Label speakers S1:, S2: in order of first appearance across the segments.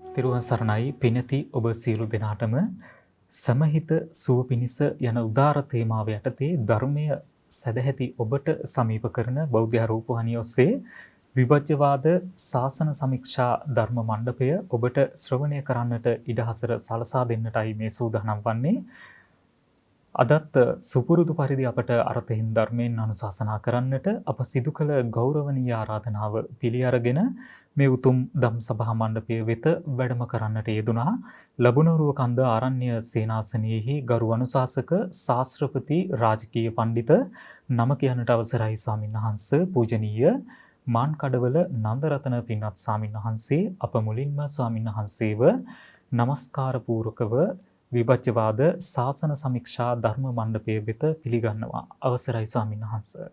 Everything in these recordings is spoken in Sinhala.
S1: තිරුවන් සරණයි පිනති ඔබ සියලු දෙනාටම සමහිත සුව පිණිස යන උදාර තේමාව යටතේ ධර්මය සදැහැති ඔබට සමීප කරන බෞද්ධ රූපවාහිනිය ඔස්සේ විභජ්‍යවාද ශාසන සමීක්ෂා ධර්ම මණ්ඩපය ඔබට ශ්‍රවණය කරන්නට ඉඩහසර සලසා දෙන්නටයි මේ සූදානම් වන්නේ. අදත් සුපුරුදු පරිදි අපට අර්ථහින් ධර්මයෙන් අනුශාසනා කරන්නට අප සිදු කළ ගෞරවනීය ආරාධනාව පිළි අරගෙන මේ උතුම් ධම් සභා මණ්ඩපය වෙත වැඩම කරන්නට යෙදුනා. ලබුණරුව කන්ද ආරණ්‍ය සේනාසනයේහි ගරු අනුශාසක ශාස්ත්‍රපති රාජකීය පඬිත නම කියන්නට අවසරයි ස්වාමීන් වහන්ස පූජනීය මාන්කඩවල නන්දරතන පින්වත් ස්වාමීන් වහන්සේ අප මුලින්ම ස්වාමීන් වහන්සේව নমස්කාර පූර්වකව විභජ්‍යවාද ශාසන සමීක්ෂා ධර්ම මණ්ඩපය වෙත පිළිගන්නවා. අවසරයි ස්වාමීන් වහන්සේ.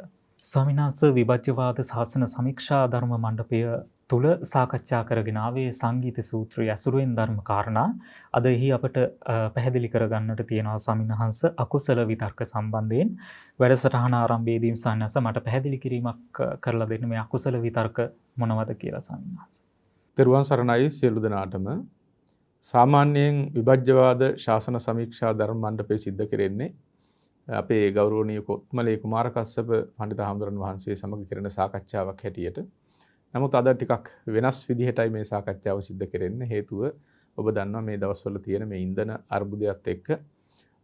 S1: ස්වාමීන් වහන්සේ විභජ්‍යවාද ශාසන සමීක්ෂා ධර්ම මණ්ඩපය තුල සාකච්ඡා කරගෙන ආවේ සංගීත සූත්‍රය ඇසුරෙන් ධර්ම කාරණා. අද එහි අපට පැහැදිලි කරගන්නට තියෙනවා ස්වාමීන් වහන්සේ අකුසල විතර්ක සම්බන්ධයෙන්. වැඩසටහන ආරම්භයේදීම ස්වාමීන් වහන්සේ මට පැහැදිලි කිරීමක් කරලා දෙන්න මේ අකුසල විතර්ක මොනවද කියලා ස්වාමීන් වහන්සේ.
S2: තෙරුවන් සරණයි සියලු දෙනාටම. සාමාන්‍යයෙන් විභජ්‍යවාද ශාසන සමීක්ෂා ධර්ම මණ්ඩපය සිද්ධ කෙරෙන්නේ අපේ ගෞරවනීය කොත්මලේ කුමාරකස්සප පඬිතු හාමුදුරන් වහන්සේ සමග කරන සාකච්ඡාවක් හැටියට. නමුත් අද ටිකක් වෙනස් විදිහටයි මේ සාකච්ඡාව සිද්ධ කෙරෙන්නේ. හේතුව ඔබ දන්නවා මේ දවස්වල තියෙන මේ ඉන්ධන අර්බුදයත් එක්ක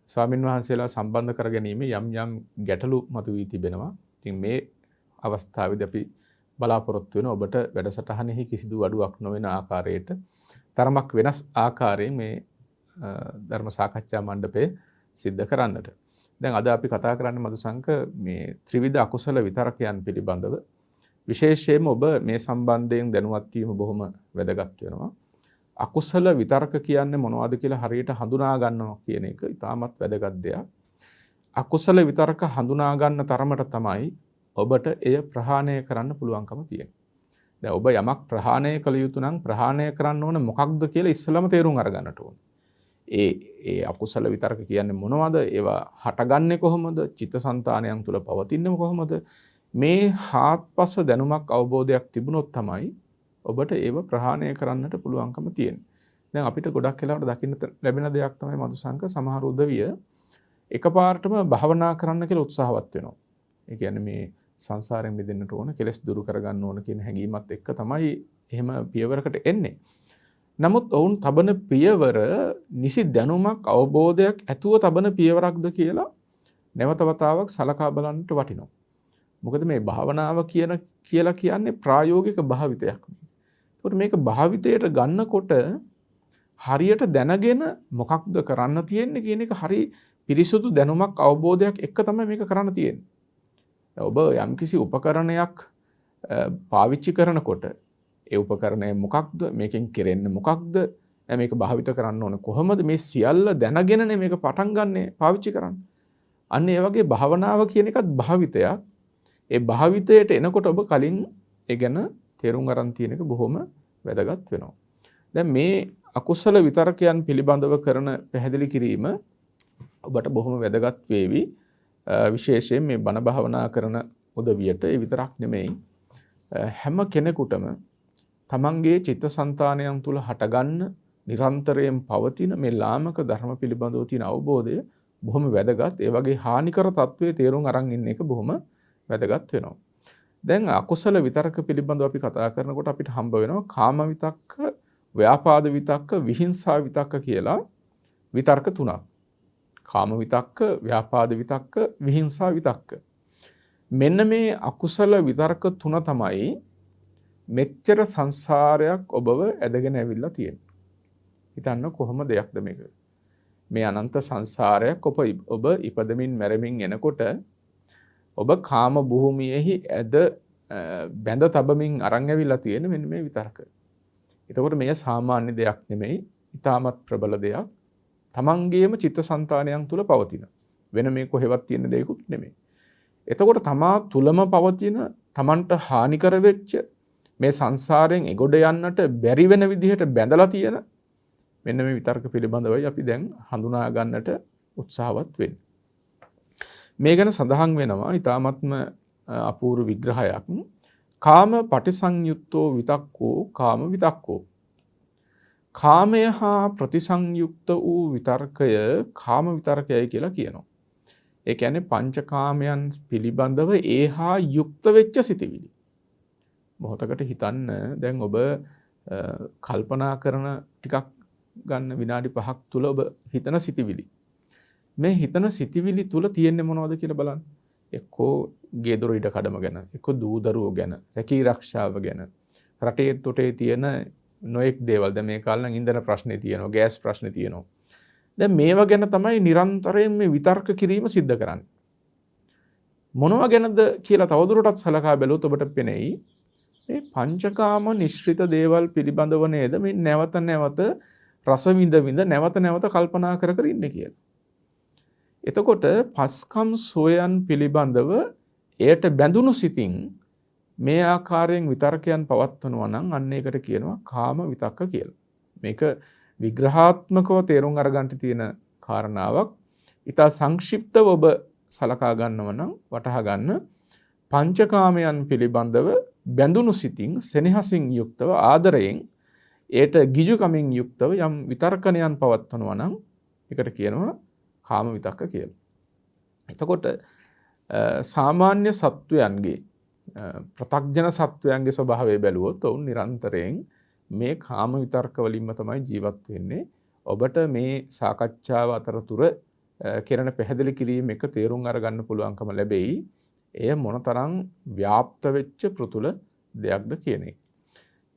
S2: ස්වාමින් වහන්සේලා සම්බන්ධ කර ගැනීම යම් යම් ගැටලු මතුවී තිබෙනවා. ඉතින් මේ අවස්ථාවේදී අපි බලාපොරොත්තු වෙන ඔබට වැඩසටහනෙහි කිසිදු අඩුවක් නොවන ආකාරයට තරමක් වෙනස් ආකාරයෙන් මේ ධර්ම සාකච්ඡා මණ්ඩපය සිද්ධ කරන්නට. දැන් අද අපි කතා කරන්නේ මදුසංක මේ ත්‍රිවිධ අකුසල විතරකයන් පිළිබඳව. විශේෂයෙන්ම ඔබ මේ සම්බන්ධයෙන් දැනුවත් වීම බොහොම වැදගත් වෙනවා. අකුසල විතරක කියන්නේ මොනවද කියලා හරියට හඳුනා ගන්නවා කියන එක ඉතාමත් වැදගත් දෙයක්. අකුසල විතරක හඳුනා ගන්න තරමට තමයි ඔබට එය ප්‍රහාණය කරන්න පුළුවන්කම තියෙන්නේ. දැන් ඔබ යමක් ප්‍රහාණය කළ යුතු නම් ප්‍රහාණය කරන්න ඕන මොකක්ද කියලා ඉස්සෙල්ලාම තේරුම් අරගන්නට ඕන. ඒ අකුසල විතරක කියන්නේ මොනවද? ඒවා හටගන්නේ කොහොමද? චිත්තසංතානයන් තුල පවතින්නේ කොහොමද? මේ හාත්පස දැනුමක් අවබෝධයක් තිබුණොත් තමයි ඔබට ඒව ප්‍රහාණය කරන්නට පුළුවන්කම තියෙන්නේ. දැන් අපිට ගොඩක් වෙලාවට දකින්න ලැබෙන දෙයක් තමයි මදුසංක සමහර උදවිය එකපාරටම භවනා කරන්න කියලා උත්සාහවත් වෙනවා. ඒ කියන්නේ මේ සංසාරයෙන් මිදෙන්නට ඕන, කෙලෙස් දුරු කරගන්න ඕන කියන හැඟීමත් එක්ක තමයි එහෙම පියවරකට එන්නේ. නමුත් ඔවුන් තබන පියවර නිසි දැනුමක් අවබෝධයක් ඇතුව තබන පියවරක්ද කියලා නැවත වතාවක් සලකා බලන්නට වටිනවා. මොකද මේ භාවනාව කියලා කියන්නේ ප්‍රායෝගික භාවිතයක්. ඒකට මේක භාවිතයට ගන්නකොට හරියට දැනගෙන මොකක්ද කරන්න තියෙන්නේ කියන එක හරි පිරිසුදු දැනුමක් අවබෝධයක් එක්ක තමයි මේක කරන්න තියෙන්නේ. ඔබ යම්කිසි උපකරණයක් පාවිච්චි කරනකොට ඒ උපකරණය මොකක්ද, මේකෙන් කෙරෙන්නේ මොකක්ද, මේක භාවිත කරන්න ඕන කොහොමද, මේ සියල්ල දැනගෙනනේ මේක පටන් ගන්න පාවිච්චි කරන්න. අන්න ඒ වගේ භාවනාව කියන එකත් භාවිතයක්. ඒ භාවිතයට එනකොට ඔබ කලින් ඒ ගැන තේරුම් ගන්න තියෙන එක බොහොම වැදගත් වෙනවා. දැන් මේ අකුසල විතරකයන් පිළිබඳව කරන පැහැදිලි කිරීම ඔබට බොහොම වැදගත් වේවි. විශේෂයෙන් මේ බණ භාවනා කරන උදවියට ඒ විතරක් නෙමෙයි හැම කෙනෙකුටම තමන්ගේ චිත්තසංතානයන් තුල හටගන්න නිරන්තරයෙන් පවතින මේ ලාමක ධර්ම පිළිබඳව තියෙන අවබෝධය බොහොම වැදගත්. ඒ වගේ හානිකර තත්වයේ තේරුම් අරන් ඉන්න එක බොහොම වැදගත් වෙනවා. දැන් අකුසල විතරක පිළිබඳව අපි කතා කරනකොට අපිට හම්බ වෙනවා කාම විතක්ක, ව්‍යාපාද විතක්ක, විහිංසා විතක්ක කියලා විතර්ක තුනක්. කාම විතක්ක, ව්‍යාපාද විතක්ක, විහිංසා විතක්ක. මෙන්න මේ අකුසල විතර්ක තුන තමයි මෙච්චර සංසාරයක් ඔබව ඇදගෙන ඇවිල්ලා තියෙන්නේ. හිතන්න කොහොම දෙයක්ද මේක? මේ අනන්ත සංසාරයක් ඔබ ඉපදමින් මැරෙමින් එනකොට ඔබ කාම භූමියේහි බැඳ තබමින් අරන් ඇවිල්ලා තියෙන මෙන්න මේ විතර්ක. එතකොට මේ සාමාන්‍ය දෙයක් නෙමෙයි, ඊටමත් ප්‍රබල දෙයක්. තමන්ගේම චිත්තසංතානයන් තුල පවතින. වෙන මේ කොහෙවත් තියෙන දෙයක්ුත් නෙමෙයි. එතකොට තමා තුලම පවතින තමන්ට හානිකර වෙච්ච මේ සංසාරයෙන් එගොඩ යන්නට බැරි වෙන විදිහට බැඳලා තියෙන මෙන්න මේ විතර්ක පිළිබඳවයි අපි දැන් හඳුනා ගන්නට උත්සාහවත් වෙන්නේ. මේ ගැන සඳහන් වෙනවා ඊ타මත්ම අපූර්ව විග්‍රහයක්. කාම පටිසංයුත්තෝ විතක්කෝ කාම විතක්කෝ. කාමය හා ප්‍රතිසංයුක්ත වූ විතර්කය කාම විතර්කයයි කියලා කියනවා. ඒ කියන්නේ පංචකාමයන් පිළිබඳව ඒ හා යුක්ත වෙච්ච සිතිවිලි. මොහොතකට හිතන්න දැන් ඔබ කල්පනා කරන ටිකක් ගන්න විනාඩි 5ක් තුල ඔබ හිතන සිතිවිලි. මේ හිතන සිතිවිලි තුල තියෙන්නේ මොනවද කියලා බලන්න. එක්කෝ ගේ දොර ඉඩ කඩම ගැන, එක්කෝ දූ දරුවෝ ගැන, රැකී ආරක්ෂාව ගැන, රටේ තොටේ තියෙන නොඑක් දේවල්. දැන් මේ කාලේ නම් ඉන්ධන ප්‍රශ්නේ තියෙනවා, ගෑස් ප්‍රශ්නේ තියෙනවා. දැන් මේවා ගැන තමයි නිරන්තරයෙන් මේ විතර්ක කිරීම සිද්ධ කරන්නේ. මොනවා ගැනද කියලා තවදුරටත් සලකා බැලුවොත් ඔබට පෙනෙයි මේ පංචකාම නිශ්චිත දේවල් පිළිබඳව නේද මේ නැවත නැවත රස විඳ නැවත නැවත කල්පනා කර කර ඉන්නේ කියලා. එතකොට පස්කම් සෝයන් පිළිබඳව එයට බැඳුණු සිතින් මේ ආකාරයෙන් විතර්කයන් පවත්වනවා නම් අන්න ඒකට කියනවා කාම විතක්ක කියලා. මේක විග්‍රහාත්මකව තේරුම් අරගන්න තියෙන කාරණාවක්. ඊට සංක්ෂිප්තව ඔබ සලකා ගන්නව නම් වටහා ගන්න පංචකාමයන් පිළිබඳව බැඳුණු සිතින් සෙනෙහසින් යුක්තව ආදරයෙන් ඒට ගිජුකමින් යුක්තව යම් විතර්කණයන් පවත්වනවා නම් ඒකට කියනවා කාම විතක්ක කියලා. එතකොට සාමාන්‍ය සත්වයන්ගේ ප්‍රතග්ජන සත්වයන්ගේ ස්වභාවය බැලුවොත් ඔවුන් නිරන්තරයෙන් මේ කාම විතර්ක වලින්ම තමයි ජීවත් වෙන්නේ. ඔබට මේ සාකච්ඡාව අතරතුර කෙරෙන පැහැදිලි කිරීම එක තේරුම් අරගන්න පුළුවන්කම ලැබෙයි. එය මොනතරම් ව්‍යාප්ත වෙච්ච පෘතුල දෙයක්ද කියන එක.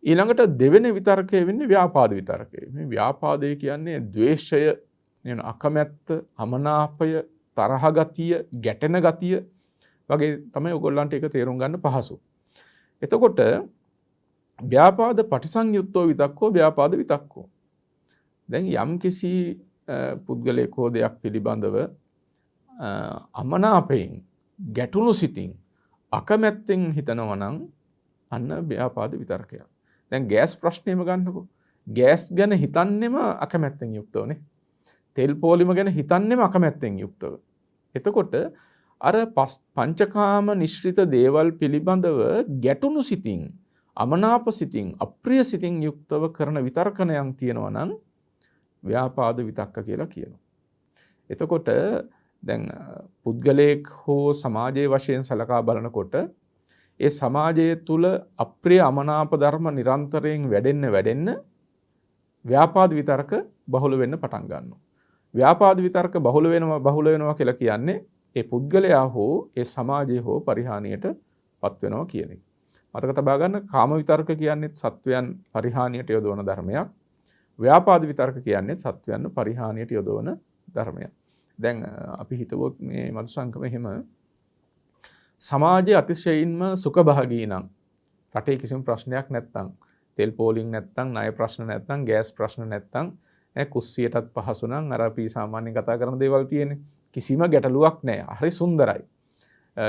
S2: ඊළඟට දෙවෙනි විතර්කය වෙන්නේ ව්‍යාපාද විතර්කය. මේ ව්‍යාපාදය කියන්නේ ද්වේෂය, අකමැත්ත, අමනාපය, තරහ ගතිය, ගැටෙන ගතිය වගේ තමයි ඔයගොල්ලන්ට ඒක තේරුම් ගන්න පහසු. එතකොට ව්‍යාපාද පටිසංයුක්තෝ විතක්කෝ ව්‍යාපාද විතක්කෝ. දැන් යම් කිසි පුද්ගලයෙක් හෝ දෙයක් පිළිබඳව අමනාපයෙන්, ගැටුණු සිතින්, අකමැත්තෙන් හිතනවා නම් අන්න ව්‍යාපාද විතර්කයක්. දැන් ගෑස් ප්‍රශ්නයම ගන්නකො. ගෑස් ගැන හිතන්නෙම අකමැත්තෙන් යුක්තවනේ. තෙල් පෝලිම ගැන හිතන්නෙම අකමැත්තෙන් යුක්තව. එතකොට අර පංචකාම නිශ්චිත දේවල් පිළිබඳව ගැටුණු සිතින්, අමනාප සිතින්, අප්‍රිය සිතින් යුක්තව කරන විතර්කණයන් තියෙනවා නම් ව්‍යාපාද විතක්ක කියලා කියනවා. එතකොට දැන් පුද්ගලයෙක් හෝ සමාජයේ වශයෙන් සලකා බලනකොට ඒ සමාජය තුල අප්‍රිය අමනාප ධර්ම නිරන්තරයෙන් වැඩෙන්න ව්‍යාපාද විතර්ක බහුල වෙන්න පටන් ගන්නවා. ව්‍යාපාද විතර්ක බහුල වෙනවා කියලා කියන්නේ ඒ පුද්ගලයා හෝ ඒ සමාජය හෝ පරිහානියට පත් වෙනවා කියන එක. මතක තබා ගන්න කාම විතර්ක කියන්නේ සත්වයන් පරිහානියට යොදවන ධර්මයක්. ව්‍යාපාද විතර්ක කියන්නේ සත්වයන් පරිහානියට යොදවන ධර්මයක්. දැන් අපි හිතුවොත් මේ මధుසංකම එහෙම සමාජයේ අතිශයින්ම සුඛභාගී නම් රටේ කිසිම ප්‍රශ්නයක් නැත්තම්, තෙල් පෝලිං නැත්තම්, ණය ප්‍රශ්න නැත්තම්, ගෑස් ප්‍රශ්න නැත්තම්, කුස්සියටත් පහසු නම් අර අපි සාමාන්‍යයෙන් කතා කරන දේවල් තියෙන්නේ. කිසිම ගැටලුවක් නැහැ. හරි සුන්දරයි.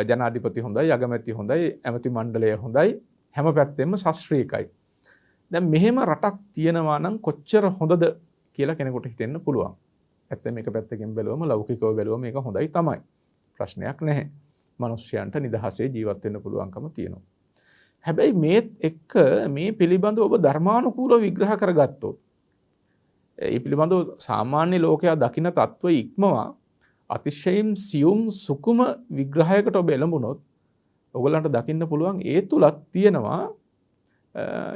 S2: ජනාධිපති හොඳයි, අගමැති හොඳයි, ඇමති මණ්ඩලය හොඳයි, හැම පැත්තෙම ශාස්ත්‍රීයයි. දැන් මෙහෙම රටක් තියෙනවා නම් කොච්චර හොඳද කියලා කෙනෙකුට හිතෙන්න පුළුවන්. ඇත්තට මේක පැත්තකින් බැලුවම ලෞකිකව බැලුවම මේක හොඳයි තමයි. ප්‍රශ්නයක් නැහැ. මිනිස්යන්ට නිදහසේ ජීවත් වෙන්න පුළුවන්කම තියෙනවා. හැබැයි මේත් එක්ක මේ පිළිබඳව ඔබ ධර්මානුකූලව විග්‍රහ කරගත්තොත් ඒ පිළිබඳව සාමාන්‍ය ලෝකයා දකින තත්ත්වය ඉක්මවා අතිශයින් සියුම් සුකුම විග්‍රහයකට ඔබ එළඹුණොත් ඔයගලන්ට දකින්න පුළුවන් ඒ තුලත් තියෙනවා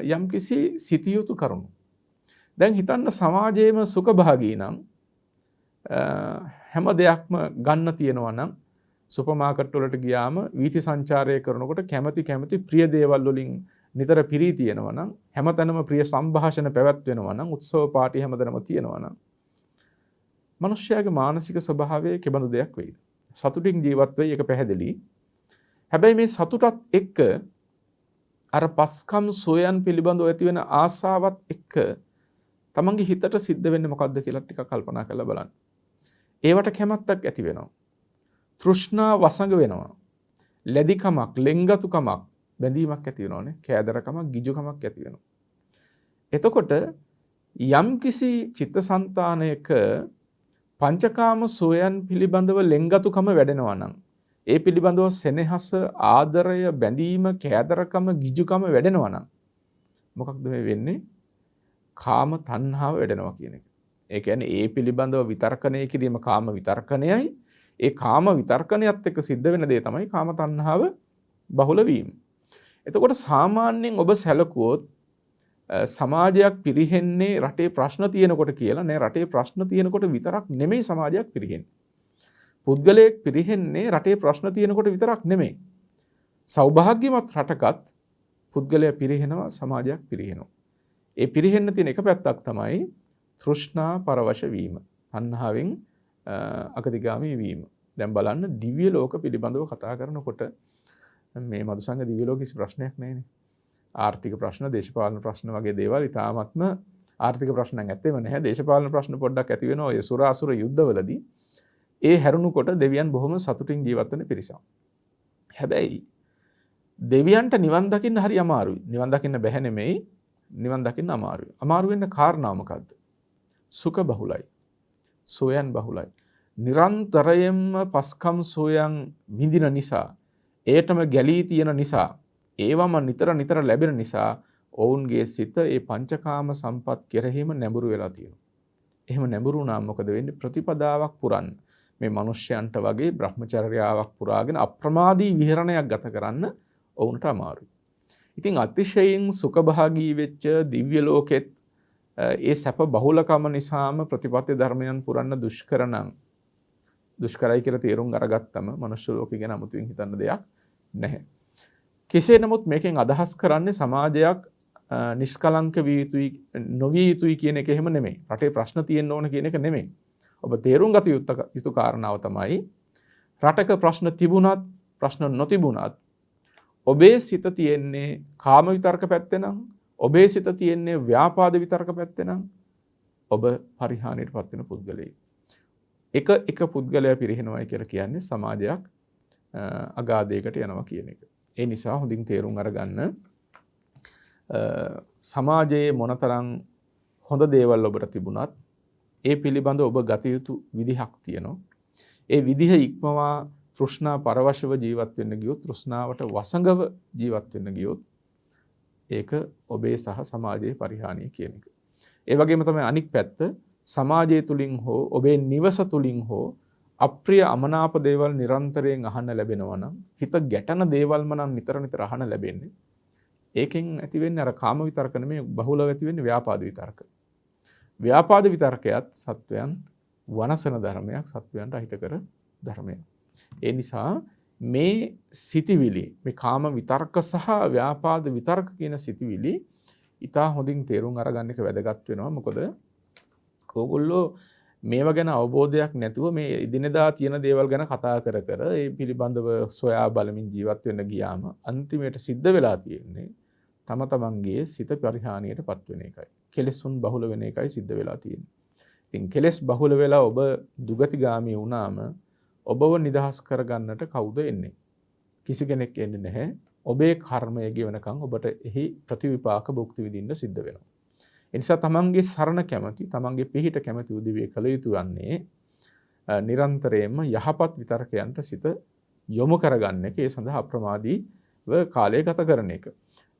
S2: යම්කිසි සිටියුතු කරුණු. දැන් හිතන්න සමාජයේම සුඛභාගී නම් හැම දෙයක්ම ගන්න තියෙනවා නම් සුපර් මාකට් වලට ගියාම වීථි සංචාරය කරනකොට කැමති ප්‍රිය දේවල් වලින් නිතර පිරී තියෙනවා නම් හැමතැනම ප්‍රිය සංഭാෂණ පැවැත්වෙනවා නම් උත්සව පාටි හැමතැනම තියෙනවා නම් මිනිස්යාගේ මානසික ස්වභාවය කෙබඳු දෙයක් වෙයිද? සතුටින් ජීවත් වෙයි, ඒක පැහැදිලි. හැබැයි මේ සතුටත් එක්ක අර පස්කම් සෝයන් පිළිබඳව ඇති වෙන ආසාවත් එක්ක තමන්ගේ හිතට සිද්ධ වෙන්නේ මොකද්ද කියලා ටිකක් කල්පනා කරලා බලන්න. ඒවට කැමැත්තක් ඇති වෙනවා. තෘෂ්ණා වසඟ වෙනවා. ලැබිකමක්, ලෙන්ගතුකමක්, බැඳීමක් ඇති වෙනවානේ. කෑදරකමක්, ගිජුකමක් ඇති වෙනවා. එතකොට යම් කිසි චිත්තසංතානයක පංචකාම සෝයන් පිළිබඳව ලෙන්ගතුකම වැඩෙනවා නම්, ඒ පිළිබඳව සෙනෙහස, ආදරය, බැඳීම, කෑදරකම, ගිජුකම වැඩෙනවා නම් මොකක්ද මේ වෙන්නේ? කාම තණ්හාව වැඩෙනවා කියන එක. ඒ කියන්නේ ඒ පිළිබඳව විතර්කණය කිරීම කාම විතර්කණයයි. ඒ කාම විතර්කණයත් එක්ක සිද්ධ වෙන දේ තමයි කාම තණ්හාව බහුල වීම. එතකොට සාමාන්‍යයෙන් ඔබ සැලකුවොත් සමාජයක් පිරිහෙන්නේ රටේ ප්‍රශ්න තියෙනකොට කියලා නෑ. රටේ ප්‍රශ්න තියෙනකොට විතරක් නෙමෙයි සමාජයක් පිරිහෙන්නේ. පුද්ගලයෙක් පිරිහෙන්නේ රටේ ප්‍රශ්න තියෙනකොට විතරක් නෙමෙයි. සෞභාග්‍යමත් රටකත් පුද්ගලයා පිරිහෙනවා, සමාජයක් පිරිහෙනවා. ඒ පිරිහෙන්න තියෙන එක පැත්තක් තමයි තෘෂ්ණා පරවශ වීම. තණ්හාවෙන් අගතිගාමී වීම. දැන් බලන්න දිව්‍ය ලෝක පිළිබඳව කතා කරනකොට මේ මදුසංග දිව්‍ය ලෝක කිසි ප්‍රශ්නයක් නැහැනේ. ආර්ථික ප්‍රශ්න, දේශපාලන ප්‍රශ්න වගේ දේවල් ඉතාමත්ම ආර්ථික ප්‍රශ්න නැත්තේම නැහැ. දේශපාලන ප්‍රශ්න පොඩ්ඩක් ඇති වෙනවා ඔය සුරාසුර යුද්ධවලදී. ඒ හැරුණුකොට දෙවියන් බොහොම සතුටින් ජීවත් වෙන පිරිසක්. හැබැයි දෙවියන්ට නිවන් දකින්න හරි අමාරුයි. නිවන් දකින්න බැහැ නෙමෙයි, නිවන් දකින්න අමාරුයි. අමාරු වෙන්න කාරණා මොකද්ද? සුඛ බහුලයි. සෝයන් බහුලයි. නිරන්තරයෙන්ම පස්කම් සෝයන් විඳින නිසා, ඒටම ගැලී තියෙන නිසා, ඒවම නිතර ලැබෙන නිසා ඔවුන්ගේ සිත ඒ පංචකාම සම්පත් කෙරෙහිම නැඹුරු වෙලා තියෙනවා. එහෙම නැඹුරු වුණාම මොකද වෙන්නේ? ප්‍රතිපදාවක් පුරන්න. මේ මිනිස්යන්ට වගේ බ්‍රහ්මචර්යාවක් පුරාගෙන අප්‍රමාදී විහරණයක් ගත කරන්න ඔවුන්ට අමාරුයි. ඉතින් අතිශයින් සුඛභාගී වෙච්ච දිව්‍ය ලෝකෙත් ඒ සැප බහුලකම නිසාම ප්‍රතිපත්ති ධර්මයන් පුරන්න දුෂ්කරයි කියලා තේරුම් අරගත්තම මනුෂ්‍ය ලෝකෙ ගැන අමුතුවෙන් හිතන්න දෙයක් නැහැ. කෙසේ නමුත් මේකෙන් අදහස් කරන්නේ සමාජයක් නිෂ්කලංක විය යුතුයි නොවිය යුතුයි කියන එක එහෙම නෙමෙයි. රටේ ප්‍රශ්න තියෙන්න ඕන කියන එක නෙමෙයි. ඔබ තේරුම් ගත යුතු කාරණාව තමයි රටක ප්‍රශ්න තිබුණත් ප්‍රශ්න නොතිබුණත් ඔබේ සිත තියෙන්නේ කාම විතර්ක පැත්තේ නම්, ඔබේ සිත තියෙන්නේ ව්‍යාපාද විතර්ක පැත්තේ නම් ඔබ පරිහානියටපත් වෙන පුද්ගලයෙක්. එක පුද්ගලයා පිරිහෙනවයි කියලා කියන්නේ සමාජයක් අගාධයකට යනවා කියන එක. ඒ නිසා හොඳින් තේරුම් අරගන්න සමාජයේ මොනතරම් හොඳ දේවල් ඔබට තිබුණත් ඒ පිළිබඳ ඔබ ගත යුතු විදිහක් තියෙනවා. ඒ විදිහ ඉක්මවා තෘෂ්ණා පරවශව ජීවත් වෙන්න ගියොත්, තෘෂ්ණාවට වසඟව ජීවත් වෙන්න ගියොත් ඒක ඔබේ සහ සමාජයේ පරිහානිය කියන එක. ඒ වගේම තමයි අනික් පැත්ත, සමාජය තුලින් හෝ ඔබේ නිවස තුලින් හෝ අප්‍රිය අමනාප දේවල් නිරන්තරයෙන් අහන්න ලැබෙනවා නම්, හිත ගැටන දේවල්ම නම් නිතර අහන්න ලැබෙන්නේ. ඒකෙන් ඇති වෙන්නේ අර කාම විතර්ක නෙමෙයි, බහුලව ඇති වෙන්නේ ව්‍යාපාද විතර්ක. ව්‍යාපාද විතර්කයත් සත්වයන් වනසන ධර්මයක්, සත්වයන්ට අහිතකර ධර්මයක්. ඒ නිසා මේ සිතිවිලි, මේ කාම විතර්ක සහ ව්‍යාපාද විතර්ක කියන සිතිවිලි ඉතා හොඳින් තේරුම් අරගන්න එක වැදගත් වෙනවා. මොකද ඕගොල්ලෝ මේවා ගැන අවබෝධයක් නැතුව මේ එදිනෙදා තියෙන දේවල් ගැන කතා කර ඒ පිළිබඳව සොයා බලමින් ජීවත් වෙන්න ගියාම අන්තිමයට සිද්ධ වෙලා තියෙන්නේ තම තමන්ගේ සිත පරිහානියටපත් වෙන එකයි. කෙලෙසුන් බහුල වෙන එකයි සිද්ධ වෙලා තියෙන්නේ. ඉතින් කෙලෙස් බහුල වෙලා ඔබ දුගතිගාමී වුණාම ඔබව නිදහස් කරගන්නට කවුද එන්නේ? කිසි කෙනෙක් එන්නේ නැහැ. ඔබේ කර්මය ගෙවනකම් ඔබට එහි ප්‍රතිවිපාක භුක්ති විඳින්න සිද්ධ වෙනවා. ඒ නිසා තමන්ගේ සරණ කැමති, තමන්ගේ පිහිට කැමති උදවිය කළ යුතු වන්නේ නිරන්තරයෙන්ම යහපත් විතර්කයන්ට සිත යොමු කරගන්න එක. ඒ සඳහා අප්‍රමාදීව කාලය ගත කරන එක.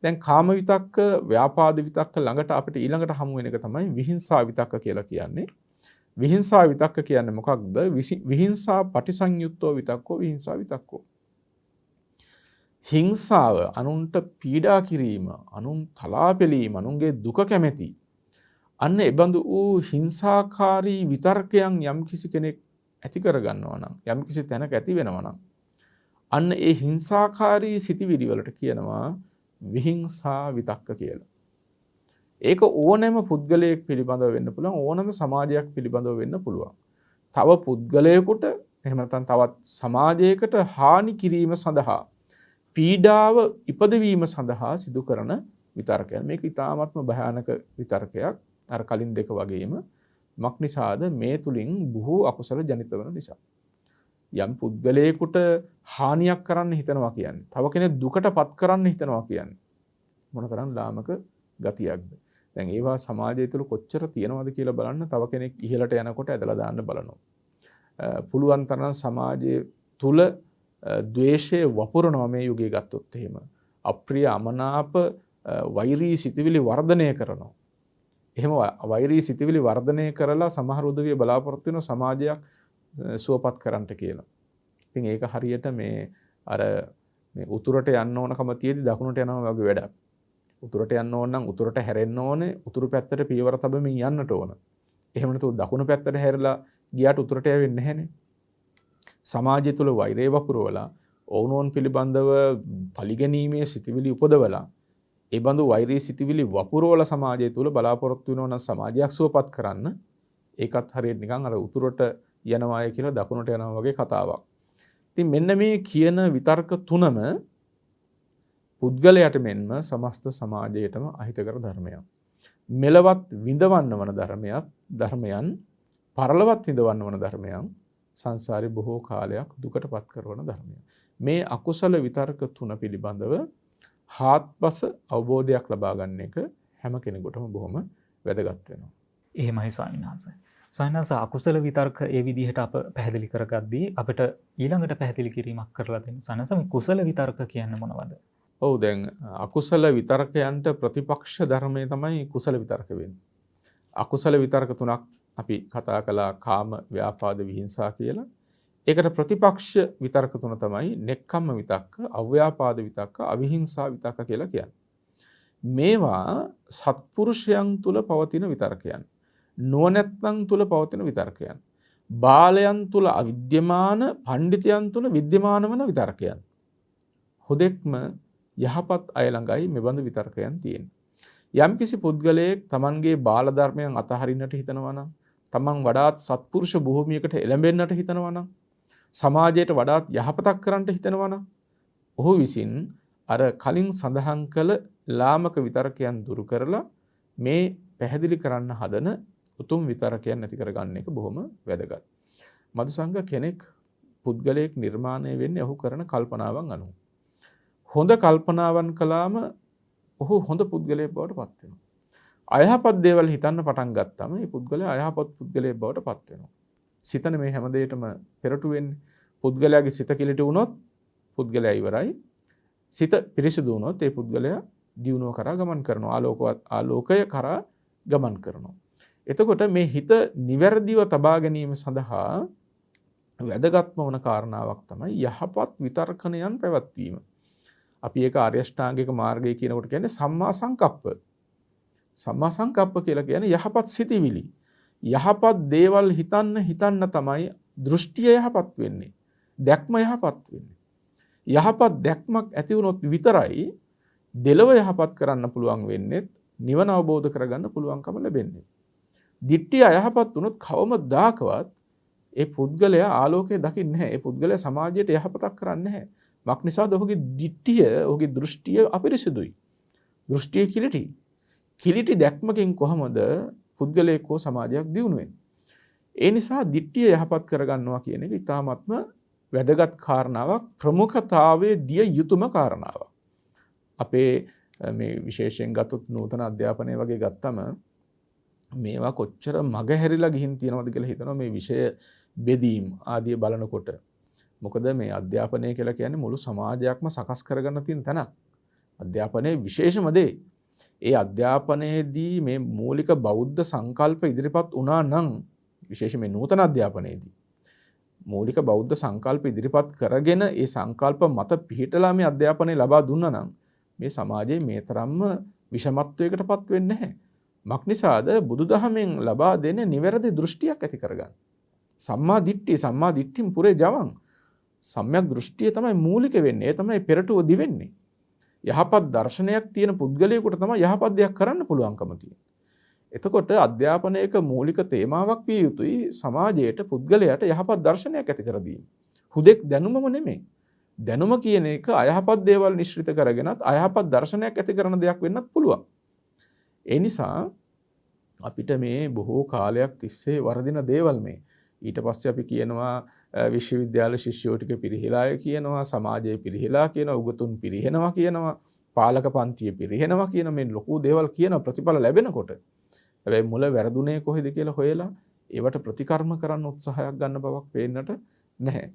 S2: දැන් කාම විතක්ක, ව්‍යාපාද විතක්ක ළඟට අපිට ඊළඟට හමු වෙන එක තමයි විහිංසා විතක්ක කියලා කියන්නේ. විහිංසා විතක්ක කියන්නේ මොකක්ද? විහිංසා පටිසංයුත්තෝ විතක්කෝ විහිංසා විතක්කෝ. හිංසාව, අනුන්ට පීඩා කිරීම, අනුන් තලා පෙලීම, අනුන්ගේ දුක කැමැති, අන්න එබඳු වූ හිංසාකාරී විතර්කයන් යම් කිසි කෙනෙක් ඇති කරගන්නවා නම්, යම් කිසි තැනක ඇති වෙනවා නම්, අන්න ඒ හිංසාකාරී සිතිවිලි වලට කියනවා විහිංසා විතක්ක කියලා. ඒක ඕනෑම පුද්ගලයෙක් පිළිබඳව වෙන්න පුළුවන්, ඕනෑම සමාජයක් පිළිබඳව වෙන්න පුළුවන්. තව පුද්ගලයෙකුට එහෙම නැත්නම් තවත් සමාජයකට හානි කිරීම සඳහා, පීඩාව ඉපදවීම සඳහා සිදු කරන විතර්කයක්. මේක ඉතාමත්ම භයානක විතර්කයක්. අර කලින් දෙක වගේම මක්නිසාද මේ තුලින් බොහෝ අකුසල ජනිත වෙන නිසා. යම් පුද්ගලයෙකුට හානියක් කරන්න හිතනවා කියන්නේ, තව කෙනෙක් දුකටපත් කරන්න හිතනවා කියන්නේ මොනතරම් ලාමක ගතියක්ද? දැන් ඒවා සමාජය තුළ කොච්චර තියෙනවද කියලා බලන්න. තව කෙනෙක් ඉහළට යනකොට ඇදලා දාන්න බලනවා. පුළුවන් තරම් සමාජයේ තුල ද්වේෂය වපුරනවා මේ යුගයේ ගත්තොත් එහෙම. අප්‍රිය අමනාප වෛරී සිතුවිලි වර්ධනය කරනවා. එහෙම වෛරී සිතිවිලි වර්ධනය කරලා සමහර උදවිය බලාපොරොත්තු වෙන සමාජයක් සුවපත් කරන්නට කියලා. ඉතින් ඒක හරියට මේ අර මේ උතුරට යන්න ඕනකම තියෙදි දකුණට යනවා වගේ වැඩක්. උතුරට යන්න ඕන නම් උතුරට හැරෙන්න ඕනේ. උතුරු පැත්තට පියවර තබමින් යන්නට ඕන. එහෙම නැතුව දකුණු පැත්තට හැරිලා ගියාට උතුරට යවෙන්නේ නැහැනේ. සමාජය තුළ වෛරය වපුරවලා ඔවුනොවුන් පිළිබඳව පරිගැනීමේ සිතිවිලි උපදවලා ඒ බඳු වෛරී සිතිවිලි වපුරවලා සමාජය තුළ බලාපොරොත්තු වෙනවා නම් සමාජයක් සුවපත් කරන්න ඒකත් හරියට නිකන් අර උතුරට යනවාය කියලා දකුණට යනවා වගේ කතාවක්. ඉතින් මෙන්න මේ කියන විතර්ක තුනම පුද්ගලයාට මෙන්ම සමස්ත සමාජයටම අහිතකර ධර්මයක්. මෙලවත් විඳවන්න වන ධර්මයන් පරලොවත් විඳවන්න වන ධර්මයන් සංසාරේ බොහෝ කාලයක් දුකට පත් කරන ධර්මයක්. මේ අකුසල විතර්ක තුන පිළිබඳව හාත්පස අවබෝධයක් ලබා ගන්න එක හැම කෙනෙකුටම බොහොම වැදගත් වෙනවා.
S1: එහෙමයි ස්වාමීන් වහන්සේ. ස්වාමීන් වහන්සේ අකුසල විතර්ක ඒ විදිහට අප පැහැදිලි කරගද්දී අපිට ඊළඟට පැහැදිලි කිරීමක් කරලා දෙන්න. ස්වාමීන් වහන්සේ මේ කුසල විතර්ක කියන්නේ මොනවද?
S2: ඔව් දැන් අකුසල විතර්කයන්ට ප්‍රතිපක්ෂ ධර්මයේ තමයි කුසල විතර්ක වෙන්නේ. අකුසල විතර්ක තුනක් අපි කතා කළා කාම, ව්‍යාපාද, විහිංසා කියලා. ඒකට ප්‍රතිපක්ෂ විතර්ක තුන තමයි නෙක්ඛම්ම විතක්ක, අව්‍යාපාද විතක්ක, අවිහිංසා විතක්ක කියලා කියන්නේ. මේවා සත්පුරුෂයන් තුල පවතින විතර්කයන්. නුවණැත්තන් තුල පවතින විතර්කයන්. බාලයන් තුල අවිද්‍යමාන, පඬිතයන් තුල විද්‍යමාන වන විතර්කයන්. හුදෙක්ම යහපත් අය ළඟයි මෙබඳු විතර්කයන් තියෙන්නේ. යම්කිසි පුද්ගලයෙක් Tamanගේ බාල ධර්මයන් අතහරින්නට හිතනවා නම්, Taman වඩාත් සත්පුරුෂ භූමියකට එළඹෙන්නට හිතනවා නම්, සමාජයට වඩාත් යහපතක් කරන්නට හිතනවා නම්, ඔහු විසින් අර කලින් සඳහන් කළ ලාමක විතර්කයන් දුරු කරලා මේ පැහැදිලි කරන්න හදන උතුම් විතර්කයන් නැති කරගන්න එක බොහොම වැදගත්. මදුසංග කෙනෙක් පුද්ගලයෙක් නිර්මාණය වෙන්නේ ඔහු කරන කල්පනාවන් අනුව. හොඳ කල්පනාවන් කළාම ඔහු හොඳ පුද්ගලයෙක් බවට පත් වෙනවා. අයහපත් දේවල් හිතන්න පටන් ගත්තාම මේ පුද්ගලයා අයහපත් පුද්ගලයෙක් බවට පත් වෙනවා. සිතන මේ හැම දෙයකටම පෙරටු වෙන්නේ. පුද්ගලයාගේ සිත කිලිටි වුණොත් පුද්ගලයා ඉවරයි. සිත පිරිසිදු වුණොත් ඒ පුද්ගලයා දියුණුව කරා ගමන් කරනවා. ආලෝකය කරා ගමන් කරනවා. එතකොට මේ හිත නිවැරදිව තබා ගැනීම සඳහා වැදගත්ම වන කාරණාවක් තමයි යහපත් විතර්කණයන් පැවැත්වීම. අපි ඒක ආර්ය අෂ්ටාංගික මාර්ගය කියනකොට කියන්නේ සම්මා සංකප්ප. සම්මා සංකප්ප කියලා කියන්නේ යහපත් සිතිවිලි. යහපත් දේවල් හිතන්න තමයි දෘෂ්ටිය යහපත් වෙන්නේ. දැක්ම යහපත් වෙන්නේ. යහපත් දැක්මක් ඇති වුණොත් විතරයි දෙලව යහපත් කරන්න පුළුවන් වෙන්නේ, නිවන අවබෝධ කරගන්න පුළුවන්කම ලැබෙන්නේ. දිට්ඨිය අයහපත් වුණොත් කවමදාකවත් ඒ පුද්ගලයා ආලෝකය දකින්නේ නැහැ. ඒ පුද්ගලයා සමාජයට යහපතක් කරන්නේ නැහැ. මක් නිසාද? ඔහුගේ දිට්ඨිය, ඔහුගේ දෘෂ්ටිය අපිරිසිදුයි. දෘෂ්ටිය කිලිටි. කිලිටි දැක්මකින් කොහොමද පුද්ගලයෙක් හෝ සමාජයක් දියුණු වෙන්නේ? ඒ නිසා දිට්ඨිය යහපත් කරගන්නවා කියන එක ඉතාමත්ම වැදගත් කාරණාවක්, ප්‍රමුඛතාවයේ දිය යුතුම කාරණාවක්. අපේ මේ විශේෂයෙන් ගත්තොත් නූතන අධ්‍යාපනය වගේ ගත්තම මේවා කොච්චර මගහැරිලා ගිහින් තියෙනවද කියලා හිතනවා මේ විෂය බෙදීම් ආදී බලනකොට. මොකද මේ අධ්‍යාපනය කියලා කියන්නේ මුළු සමාජයක්ම සකස් කරගන්න තියෙන තැනක්. අධ්‍යාපනයේ විශේෂම දේ. ඒ අධ්‍යාපනයේදී මේ මූලික බෞද්ධ සංකල්ප ඉදිරිපත් වුණා නම්, විශේෂයෙන් මේ නූතන අධ්‍යාපනයේදී මූලික බෞද්ධ සංකල්ප ඉදිරිපත් කරගෙන ඒ සංකල්ප මත පිහිටලා මේ අධ්‍යාපනය ලබා දුන්නා නම් මේ සමාජයේ මේ තරම්ම විෂමත්වයකටපත් වෙන්නේ නැහැ. මක් නිසාද? බුදුදහමෙන් ලබා දෙන නිවැරදි දෘෂ්ටියක් ඇති කරගන්න. සම්මා දිට්ඨිය පුරේ ජවං. සම්‍යක් දෘෂ්ටිය තමයි මූලික වෙන්නේ. ඒ තමයි පෙරටුව දිවෙන්නේ. යහපත් දර්ශනයක් තියෙන පුද්ගලයෙකුට තමයි යහපත් දෙයක් කරන්න පුළුවන්කම තියෙන්නේ. එතකොට අධ්‍යාපනයක මූලික තේමාවක් විය යුතුයි සමාජයට, පුද්ගලයාට යහපත් දර්ශනයක් ඇති කර දීම. හුදෙක් දැනුමම නෙමෙයි. දැනුම කියන එක අයහපත් දේවල් නිශ්චිත කරගෙනත් අයහපත් දර්ශනයක් ඇති කරන දෙයක් වෙන්නත් පුළුවන්. ඒ නිසා අපිට මේ බොහෝ කාලයක් තිස්සේ වර්ධින දේවල් මේ. ඊට පස්සේ අපි කියනවා විශ්වවිද්‍යාල ශිෂ්‍යයෝ ටික පිරිහිලාය කියනවා, සමාජයේ පිරිහිලා කියනවා, උගතුන් පිරිහෙනවා කියනවා, පාලක පන්තිය පිරිහෙනවා කියන මේ ලොකු දේවල් කියන ප්‍රතිඵල ලැබෙනකොට හැබැයි මුල වැරදුනේ කොහෙද කියලා හොයලා ඒවට ප්‍රතිකර්ම කරන්න උත්සාහයක් ගන්න බවක් පේන්නට නැහැ.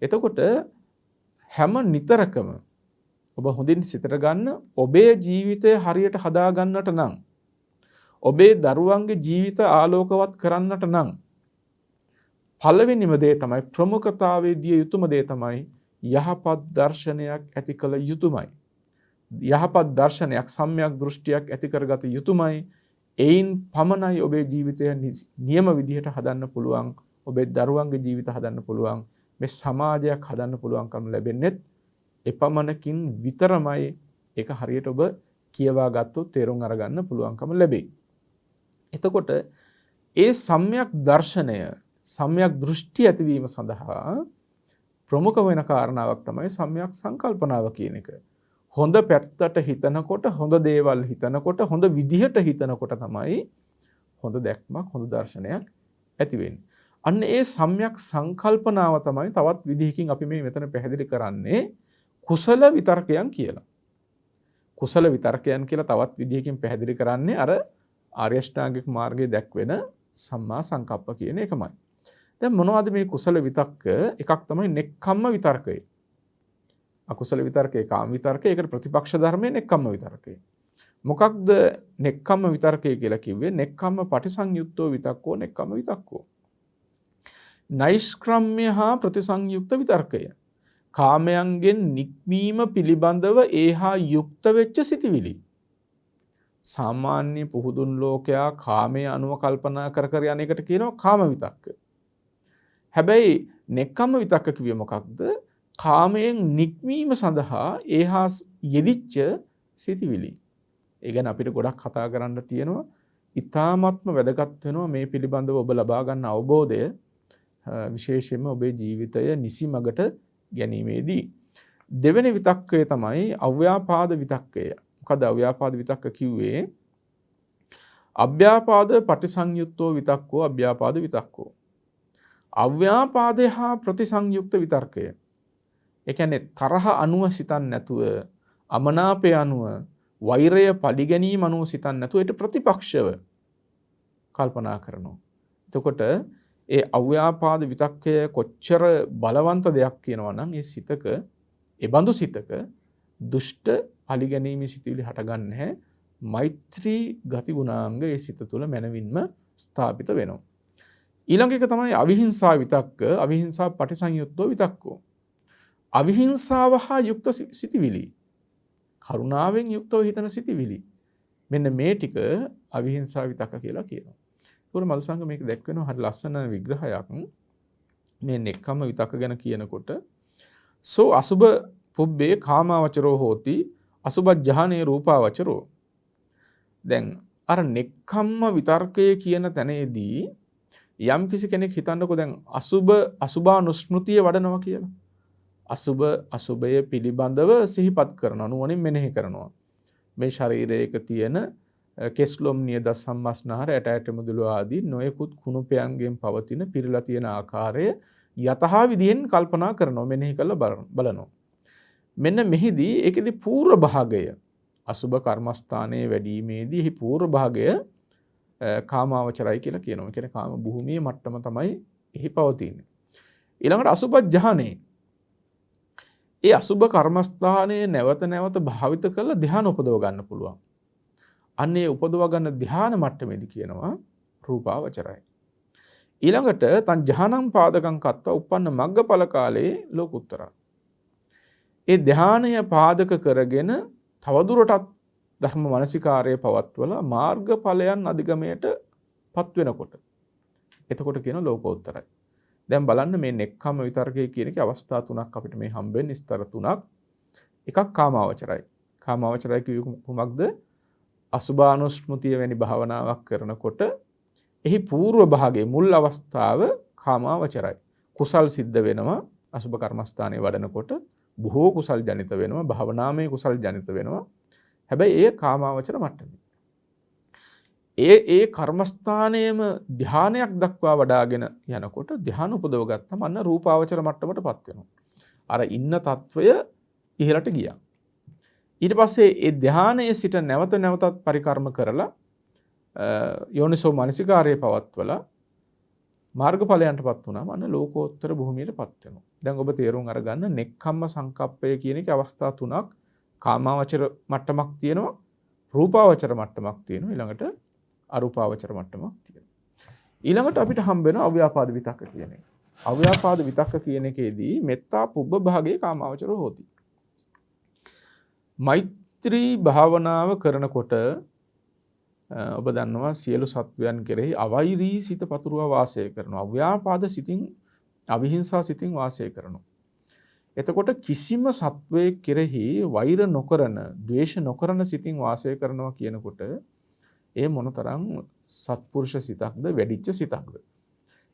S2: එතකොට හැම නිතරකම ඔබ හොඳින් සිතට ගන්න, ඔබේ ජීවිතය හරියට හදා ගන්නට නම් ඔබේ දරුවන්ගේ ජීවිත ආලෝකවත් කරන්නට නම් පළවෙනිම දේ තමයි ප්‍රමුඛතාවයේ දිය යුතුම දේ තමයි යහපත් දර්ශනයක් ඇති කළ යුතුමයි. යහපත් දර්ශනයක් සම්‍යක් දෘෂ්ටියක් ඇති කරගත යුතුමයි. එයින් පමණයි ඔබේ ජීවිතය නියම විදිහට හදන්න පුළුවන්. ඔබේ දරුවන්ගේ ජීවිත හදන්න පුළුවන්. මේ සමාජයක් හදන්න පුළුවන්කම ලැබෙන්නේ එපමණකින් විතරමයි. ඒක හරියට ඔබ කියවා ගත්තොත් තේරුම් අරගන්න පුළුවන්කම ලැබෙයි. එතකොට ඒ සම්‍යක් දර්ශනය සම්‍යක් දෘෂ්ටි ඇතිවීම සඳහා ප්‍රමුඛ වෙන කාරණාවක් තමයි සම්‍යක් සංකල්පනාව කියන එක. හොඳ පැත්තට හිතනකොට හොඳ දේවල් හිතනකොට හොඳ විදිහට හිතනකොට තමයි හොඳ දැක්මක් හොඳ දර්ශනයක් ඇති වෙන්නේ. අන්න ඒ සම්‍යක් සංකල්පනාව තමයි තවත් විදිහකින් අපි මේ මෙතන පැහැදිලි කරන්නේ කුසල විතර්කයන් කියලා. කුසල විතර්කයන් කියලා තවත් විදිහකින් පැහැදිලි කරන්නේ අර ආර්ය අෂ්ටාංගික මාර්ගයේ දැක්වෙන සම්මා සංකප්ප කියන එකමයි. දැන් මොනවද මේ කුසල විතක්ක? එකක් තමයි නෙක්ඛම්ම විතර්කය. අකුසල විතර්කේ කාම විතර්කේ. ඒකට ප්‍රතිපක්ෂ ධර්මයේ නෙක්ඛම්ම විතර්කය. මොකක්ද නෙක්ඛම්ම විතර්කය කියලා කිව්වේ? නෙක්ඛම්ම පටිසංයුක්තෝ විතක්කෝ නෙක්ඛම්ම විතක්කෝ. නෛෂ්ක්‍රම්‍ය හා ප්‍රතිසංයුක්ත විතර්කය. කාමයන්ගෙන් නික්මීම පිළිබඳව ඒහා යුක්ත වෙච්ච සිටිවිලි. සාමාන්‍ය පුහුදුන් ලෝකයා කාමයේ අනුව කල්පනා කර කර යන එකට කියනවා කාම විතක්ක. හැබැයි නෙක්ඛම්ම විතක්ක කිව්වේ මොකක්ද? කාමයෙන් නික්මීම සඳහා ඒහා යෙදිච්ච සිටිවිලි. ඒ ගැන අපිට ගොඩක් කතා කරන්න තියෙනවා. ඊ타ත්ම වැදගත් වෙනවා මේ පිළිබඳව ඔබ ලබා ගන්න අවබෝධය විශේෂයෙන්ම ඔබේ ජීවිතය නිසි මගට ගැනීමේදී. දෙවෙනි විතක්කය තමයි අව්‍යාපාද විතක්කය. මොකද අව්‍යාපාද විතක්ක කිව්වේ? අභ්‍යාපාද පටිසංයුක්තෝ විතක්කෝ අභ්‍යාපාද විතක්කෝ. අව්‍යාපාදේ හා ප්‍රතිසංයුක්ත විතර්කය. ඒ කියන්නේ තරහ අනුව සිතන්නේ නැතුව, අමනාපය අනුව, වෛරය පරිගැනීම අනුව සිතන්නේ නැතුව ඒට ප්‍රතිපක්ෂව කල්පනා කරනවා. එතකොට ඒ අව්‍යාපාද විතක්කය කොච්චර බලවන්ත දෙයක් කියනවා නම් ඒ සිතක, ඒ බඳු සිතක දුෂ්ට පරිගැනීමේ සිතුවිලි හටගන්නේ නැහැ. මෛත්‍රී ගති ගුණාංග ඒ සිත තුළ මනවින්ම ස්ථාපිත වෙනවා. ඊළඟ එක තමයි අවිහිංසා විතක්ක, අවිහිංසා පටිසංයුක්තෝ විතක්කෝ. අවිහිංසාව හා යුක්ත සිටිවිලි. කරුණාවෙන් යුක්තව හිතන සිටිවිලි. මෙන්න මේ ටික අවිහිංසා විතක්ක කියලා කියනවා. ඒකෝර මල්සංග මේක දැක්වෙනවා හරි ලස්සන විග්‍රහයක්. මේ නෙක්ඛම්ම විතක්ක ගැන කියනකොට සෝ අසුබ පුබ්බේ කාමාවචරෝ හෝති අසුබජ්ජහනේ රූපාවචරෝ. දැන් අර නෙක්ඛම්ම විතර්කය කියන තැනේදී යම් කිසි කෙනෙක් හිතන්නකෝ දැන් අසුභානුස්මෘතිය වඩනවා කියලා. අසුභය පිළිබඳව සිහිපත් කරනවා, නුවණින් මෙනෙහි කරනවා. මේ ශරීරයක තියෙන කෙස්ලොම් නියද සම්මස්නහර ඇට ඇට මුදුළු ආදී නොයෙකුත් කුණුපයන්ගෙන් පවතින පිරලා තියෙන ආකාරය යතහා විදිහෙන් කල්පනා කරනවා, මෙනෙහි කරලා බලනවා. මෙන්න මෙහිදී ඒකෙදි පූර්ව භාගය අසුභ කර්මස්ථානයේ වැඩිීමේදී එහි පූර්ව භාගය කාමාවචරයි කියලා කියනවා. ඒ කියන්නේ කාම භූමියේ මට්ටම තමයි එහි පවතින්නේ. ඊළඟට අසුභජ්ජහනේ. ඒ අසුභ කර්මස්ථානයේ නැවත නැවත භාවිත කරලා ධ්‍යාන උපදව ගන්න පුළුවන්. අන්න ඒ උපදව ගන්න ධ්‍යාන මට්ටමේදී කියනවා රූපාවචරයි. ඊළඟට තං ධ්‍යානං පාදකං කත්ත උප්පන්න මග්ගඵල කාලේ ලෝකුත්තරා. ඒ ධ්‍යානය පාදක කරගෙන තවදුරටත් ධර්ම මානසිකාරයේ පවත්වලා මාර්ගඵලයන් අධිගමයට පත් වෙනකොට එතකොට කියන ලෝකෝත්තරයි. දැන් බලන්න මේ නෙක්ඛම්ම විතර්කයේ කියන එකේ අවස්ථා තුනක් අපිට මේ හම්බෙන්නේ, ස්තර තුනක්. එකක් කාමාවචරයි. කාමාවචරයි කියුවේ කුමක්ද? අසුභානුස්මෘතිය වැනි භාවනාවක් කරනකොට එහි పూర్ව භාගයේ මුල් අවස්ථාව කාමාවචරයි. කුසල් සිද්ධ වෙනවා අසුභ කර්මස්ථානයේ වඩනකොට, බොහෝ කුසල් ජනිත වෙනවා, භාවනාමය කුසල් ජනිත වෙනවා. හැබැයි ඒ කාමාවචර මට්ටමේ. ඒ කර්මස්ථානයේම ධානයක් දක්වා වඩාගෙන යනකොට ධාන උපදව ගත්තම අන්න රූපාවචර මට්ටමටපත් වෙනවා. අර ඉන්න తত্ত্বය ඉහළට ගියා. ඊට පස්සේ ඒ ධානයේ සිට නැවත නැවතත් පරිකර්ම කරලා යෝනිසෝ මනසිකාරයේ පවත්වලා මාර්ගඵලයන්ටපත් වුණාම අන්න ලෝකෝත්තර භූමියටපත් වෙනවා. දැන් ඔබ තේරුම් අරගන්න නෙක්ඛම්ම සංකප්පය කියන එකේ අවස්ථා තුනක්. කාමාවචර මට්ටමක් තියෙනවා, රූපාවචර මට්ටමක් තියෙනවා, ඊළඟට අරූපාවචර මට්ටමක් තියෙනවා. ඊළඟට අපිට හම්බ වෙන අව්‍යාපාද විතක්ක කියන එක. අව්‍යාපාද විතක්ක කියන එකේදී මෙත්තා පුබ්බ භාගයේ කාමාවචරෝ හෝති. මෛත්‍රී භාවනාව කරනකොට ඔබ දන්නවා සියලු සත්වයන් කෙරෙහි අවෛරී සිත පතුරවා වාසය කරනවා. අව්‍යාපාද සිතින් අවිහිංසා සිතින් වාසය කරනවා. එතකොට කිසිම සත්වයෙක් කෙරෙහි වෛර නොකරන, ද්වේෂ නොකරන සිතින් වාසය කරනවා කියනකොට ඒ මොනතරම් සත්පුරුෂ සිතක්ද, වැඩිච්ච සිතක්ද.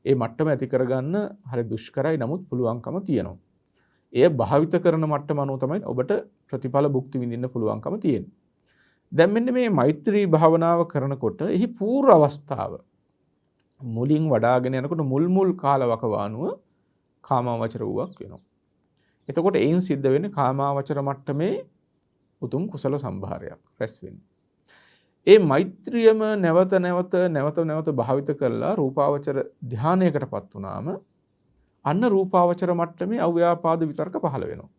S2: ඒ මට්ටම ඇති කරගන්න හරි දුෂ්කරයි, නමුත් පුළුවන්කම තියෙනවා. එය භාවිත කරන මට්ටම අනුව තමයි ඔබට ප්‍රතිඵල භුක්ති විඳින්න පුළුවන්කම තියෙන්නේ. දැන් මෙන්න මේ මෛත්‍රී භාවනාව කරනකොට එහි පූර්ව අවස්ථාව මුලින් වඩාගෙන යනකොට මුල් කාලවකවානුව කාමාවචර වූවක් වෙනවා. එතකොට එයින් සිද්ධ වෙන්නේ කාමාවචර මට්ටමේ උතුම් කුසල සම්භාරයක් රැස් වෙන්නේ. ඒ මෛත්‍රියම නැවත භාවිත කරලා රූපාවචර ධානයකටපත් වුණාම අන්න රූපාවචර මට්ටමේ අව්‍යාපාද විතර්ක පහළ වෙනවා.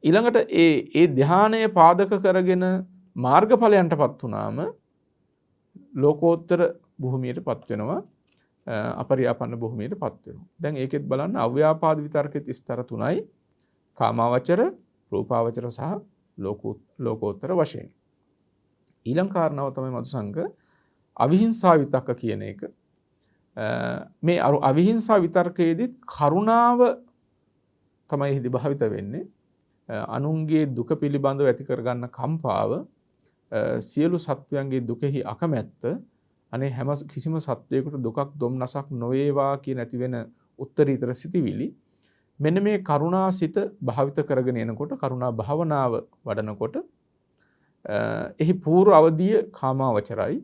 S2: ඊළඟට ඒ ධානය පාදක කරගෙන මාර්ගඵලයන්ටපත් වුණාම ලෝකෝත්තර භූමියටපත් වෙනවා, අපරියාපන්න භූමියටපත් වෙනවා. දැන් ඒකෙත් බලන්න අව්‍යාපාද විතර්කෙත් ස්තර තුනයි, කාමාවචර, රූපාවචර සහ ලෝකෝත්තර වශයෙන්. ඊළඟ කාරණාව තමයි මధుසංග අවිහිංසා විතක්ක කියන එක. මේ අවිහිංසා විතර්කයේදී කරුණාව තමයි හිදි භාවිත වෙන්නේ. අනුන්ගේ දුක පිළිබඳව ඇති කරගන්න කම්පාව, සියලු සත්වයන්ගේ දුකෙහි අකමැත්ත, අනේ හැම කිසිම සත්වයකට දුකක් දුම්නසක් නොවේවා කියන ඇති වෙන උත්තරීතර සිටිවිලි. මෙන්න මේ කරුණා සිත භාවිත කරගෙන එනකොට, කරුණා භාවනාව වඩනකොට එහි පූර්ව අවධිය කාමාවචරයි,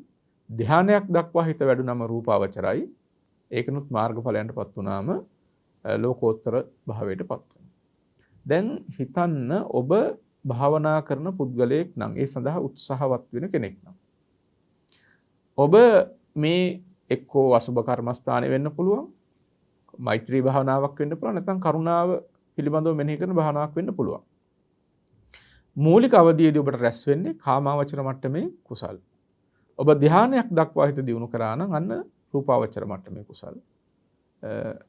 S2: ධානයක් දක්වා හිත වැඩුණම රූපාවචරයි, ඒකනුත් මාර්ගඵලයන්ටපත් වුණාම ලෝකෝත්තර භාවයටපත් වෙනවා. දැන් හිතන්න ඔබ භාවනා කරන පුද්ගලයෙක් නම්, ඒ සඳහා උත්සාහවත් වෙන කෙනෙක් නම්, ඔබ මේ එක්කෝ අසුබ කර්මස්ථානය වෙන්න පුළුවන්, මෛත්‍රී භාවනාවක් වෙන්න පුළුවන්, නැත්නම් කරුණාව පිළිබඳව මෙනෙහි කරන භාවනාවක් වෙන්න පුළුවන්. මූලික අවධියේදී ඔබට රැස් වෙන්නේ කාමාවචර මට්ටමේ කුසල්. ඔබ ධානයක් දක්වා හිත දියුණු කරා නම් අන්න රූපාවචර මට්ටමේ කුසල්.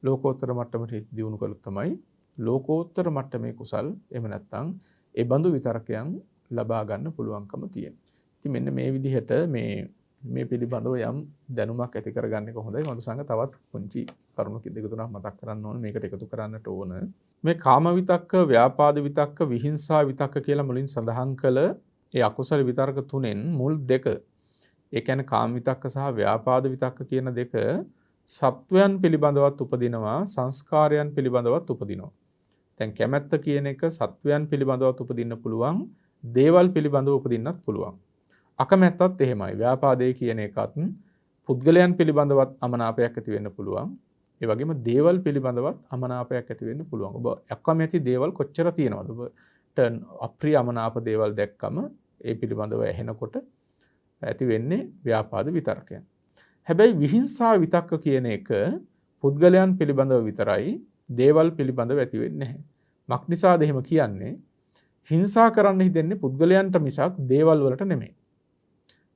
S2: ලෝකෝත්තර මට්ටමට හිත දියුණු කළොත් තමයි ලෝකෝත්තර මට්ටමේ කුසල්. එහෙම නැත්නම් ඒ බඳු විතරකයන් ලබා ගන්න පුළුවන්කම තියෙනවා. ඉතින් මෙන්න මේ විදිහට මේ පිළිබඳව යම් දැනුමක් ඇති කරගන්න එක හොඳයි. මధుසංග තවත් පුංචි කරුණු දෙක තුනක් මතක් කරන්න ඕන, මේකට එකතු කරන්නට ඕන. මේ කාම විතක්ක, ව්‍යාපාද විතක්ක, විහිංසා විතක්ක කියලා මුලින් සඳහන් කළ ඒ අකුසල විතර්ක තුනෙන් මුල් දෙක, ඒ කියන්නේ කාම විතක්ක සහ ව්‍යාපාද විතක්ක කියන දෙක සත්වයන් පිළිබඳවත් උපදිනවා, සංස්කාරයන් පිළිබඳවත් උපදිනවා. දැන් කැමැත්ත කියන එක සත්වයන් පිළිබඳවත් උපදින්න පුළුවන්, දේවල් පිළිබඳව උපදින්නත් පුළුවන්. අකමැත්තත් එහෙමයි. ව්‍යාපාදේ කියන එකත් පුද්ගලයන් පිළිබඳවත් අමනාපයක් ඇති වෙන්න පුළුවන්. ඒ වගේම දේවල් පිළිබඳවත් අමනාපයක් ඇති වෙන්න පුළුවන්. ඔබ අකමැති දේවල් කොච්චර තියෙනවද? ඔබට අප්‍රිය අමනාප දේවල් දැක්කම ඒ පිළිබඳව ඇහෙනකොට ඇති වෙන්නේ ව්‍යාපාද විතර්කයන්. හැබැයි විහිංසා විතක්ක කියන එක පුද්ගලයන් පිළිබඳව විතරයි, දේවල් පිළිබඳව ඇති වෙන්නේ නැහැ. මක්නිසාද එහෙම කියන්නේ? හිංසා කරන්න හිතෙන්නේ පුද්ගලයන්ට මිසක් දේවල් වලට නෙමෙයි.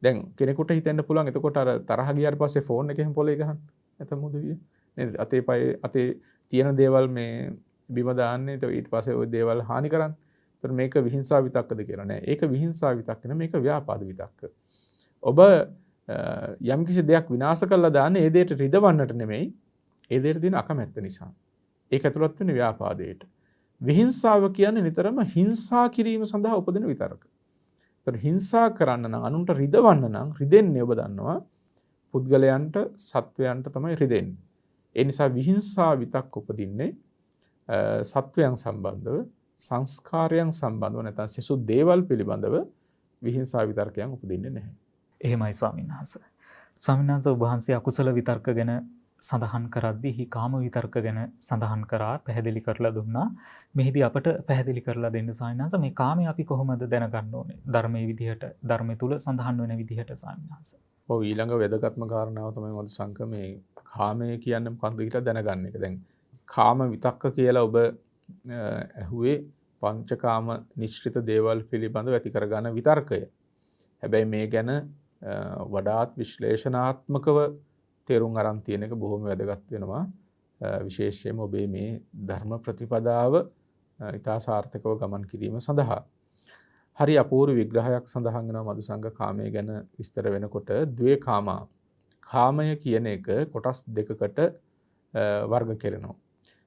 S2: දැන් කෙනෙකුට හිතෙන්න පුළුවන් එතකොට අර තරහ ගියාට පස්සේ ෆෝන් එකෙන් පොලේ ගහන්න නැතම උදවිය නේද? අතේ තියෙන දේවල් මේ බිම දාන්නේ, ඊට පස්සේ ওই දේවල් හානි කරන්නේ. ඒතර මේක විහිංසා විතක්කද කියලා නෑ. ඒක විහිංසා විතක්ක නෙමෙයි, මේක ව්‍යාපාද විතක්ක. ඔබ යම් කිසි දෙයක් විනාශ කරලා දාන්නේ ඒ දෙයට රිදවන්නට නෙමෙයි, ඒ දෙයට තියෙන අකමැත්ත නිසා. ඒක ඇතුළත් වෙන්නේ ව්‍යාපාදයට. විහිංසාව කියන්නේ නිතරම හිංසා කිරීම සඳහා උපදින විතරක. ඒතර හිංසා කරන්න නම්, අනුන්ට රිදවන්න නම්, රිදෙන්නේ ඔබ දන්නවා පුද්ගලයන්ට, සත්වයන්ට තමයි රිදෙන්නේ. ඒ නිසා විහිංසා විතක් උපදින්නේ සත්වයන් සම්බන්ධව, සංස්කාරයන් සම්බන්ධව, නැත්නම් සිසු දේවල් පිළිබඳව විහිංසා විතර්කයන් උපදින්නේ නැහැ.
S1: එහෙමයි ස්වාමීන් වහන්සේ. ස්වාමීන් වහන්සේ ඔබ වහන්සේ අකුසල විතර්ක ගැන සඳහන් කරද්දී හි කාම විතර්ක ගැන සඳහන් කරා, පැහැදිලි කරලා දුන්නා. මෙහිදී අපට පැහැදිලි කරලා දෙන්න ස්වාමීන් වහන්සේ, මේ කාමය අපි කොහොමද දැනගන්න ඕනේ? ධර්මයේ විදිහට, ධර්මයේ තුල සඳහන් වෙන විදිහට ස්වාමීන් වහන්සේ.
S2: ඔව්, ඊළඟ වැදගත්ම කාරණාව තමයි මధుසංක මේ කාමය කියන්නේ මොකක්ද කියලා දැනගන්න එක. දැන් කාම විතක්ක කියලා ඔබ ඇහුවේ පංචකාම නිශ්චිත දේවල් පිළිබඳව ඇති කරගන්න විතර්කය. හැබැයි මේ ගැන වඩාත් විශ්ලේෂණාත්මකව තේරුම් අරන් තියෙන එක බොහොම වැදගත් වෙනවා. විශේෂයෙන්ම ඔබේ මේ ධර්ම ප්‍රතිපදාව ඉතා සාර්ථකව ගමන් කිරීම සඳහා. හරි අපූර්ව විග්‍රහයක් සඳහන් වෙනවා මදුසංග කාමය ගැන විස්තර වෙනකොට ද්වේ කාමා. කාමය කියන එක කොටස් දෙකකට වර්ග කරනවා.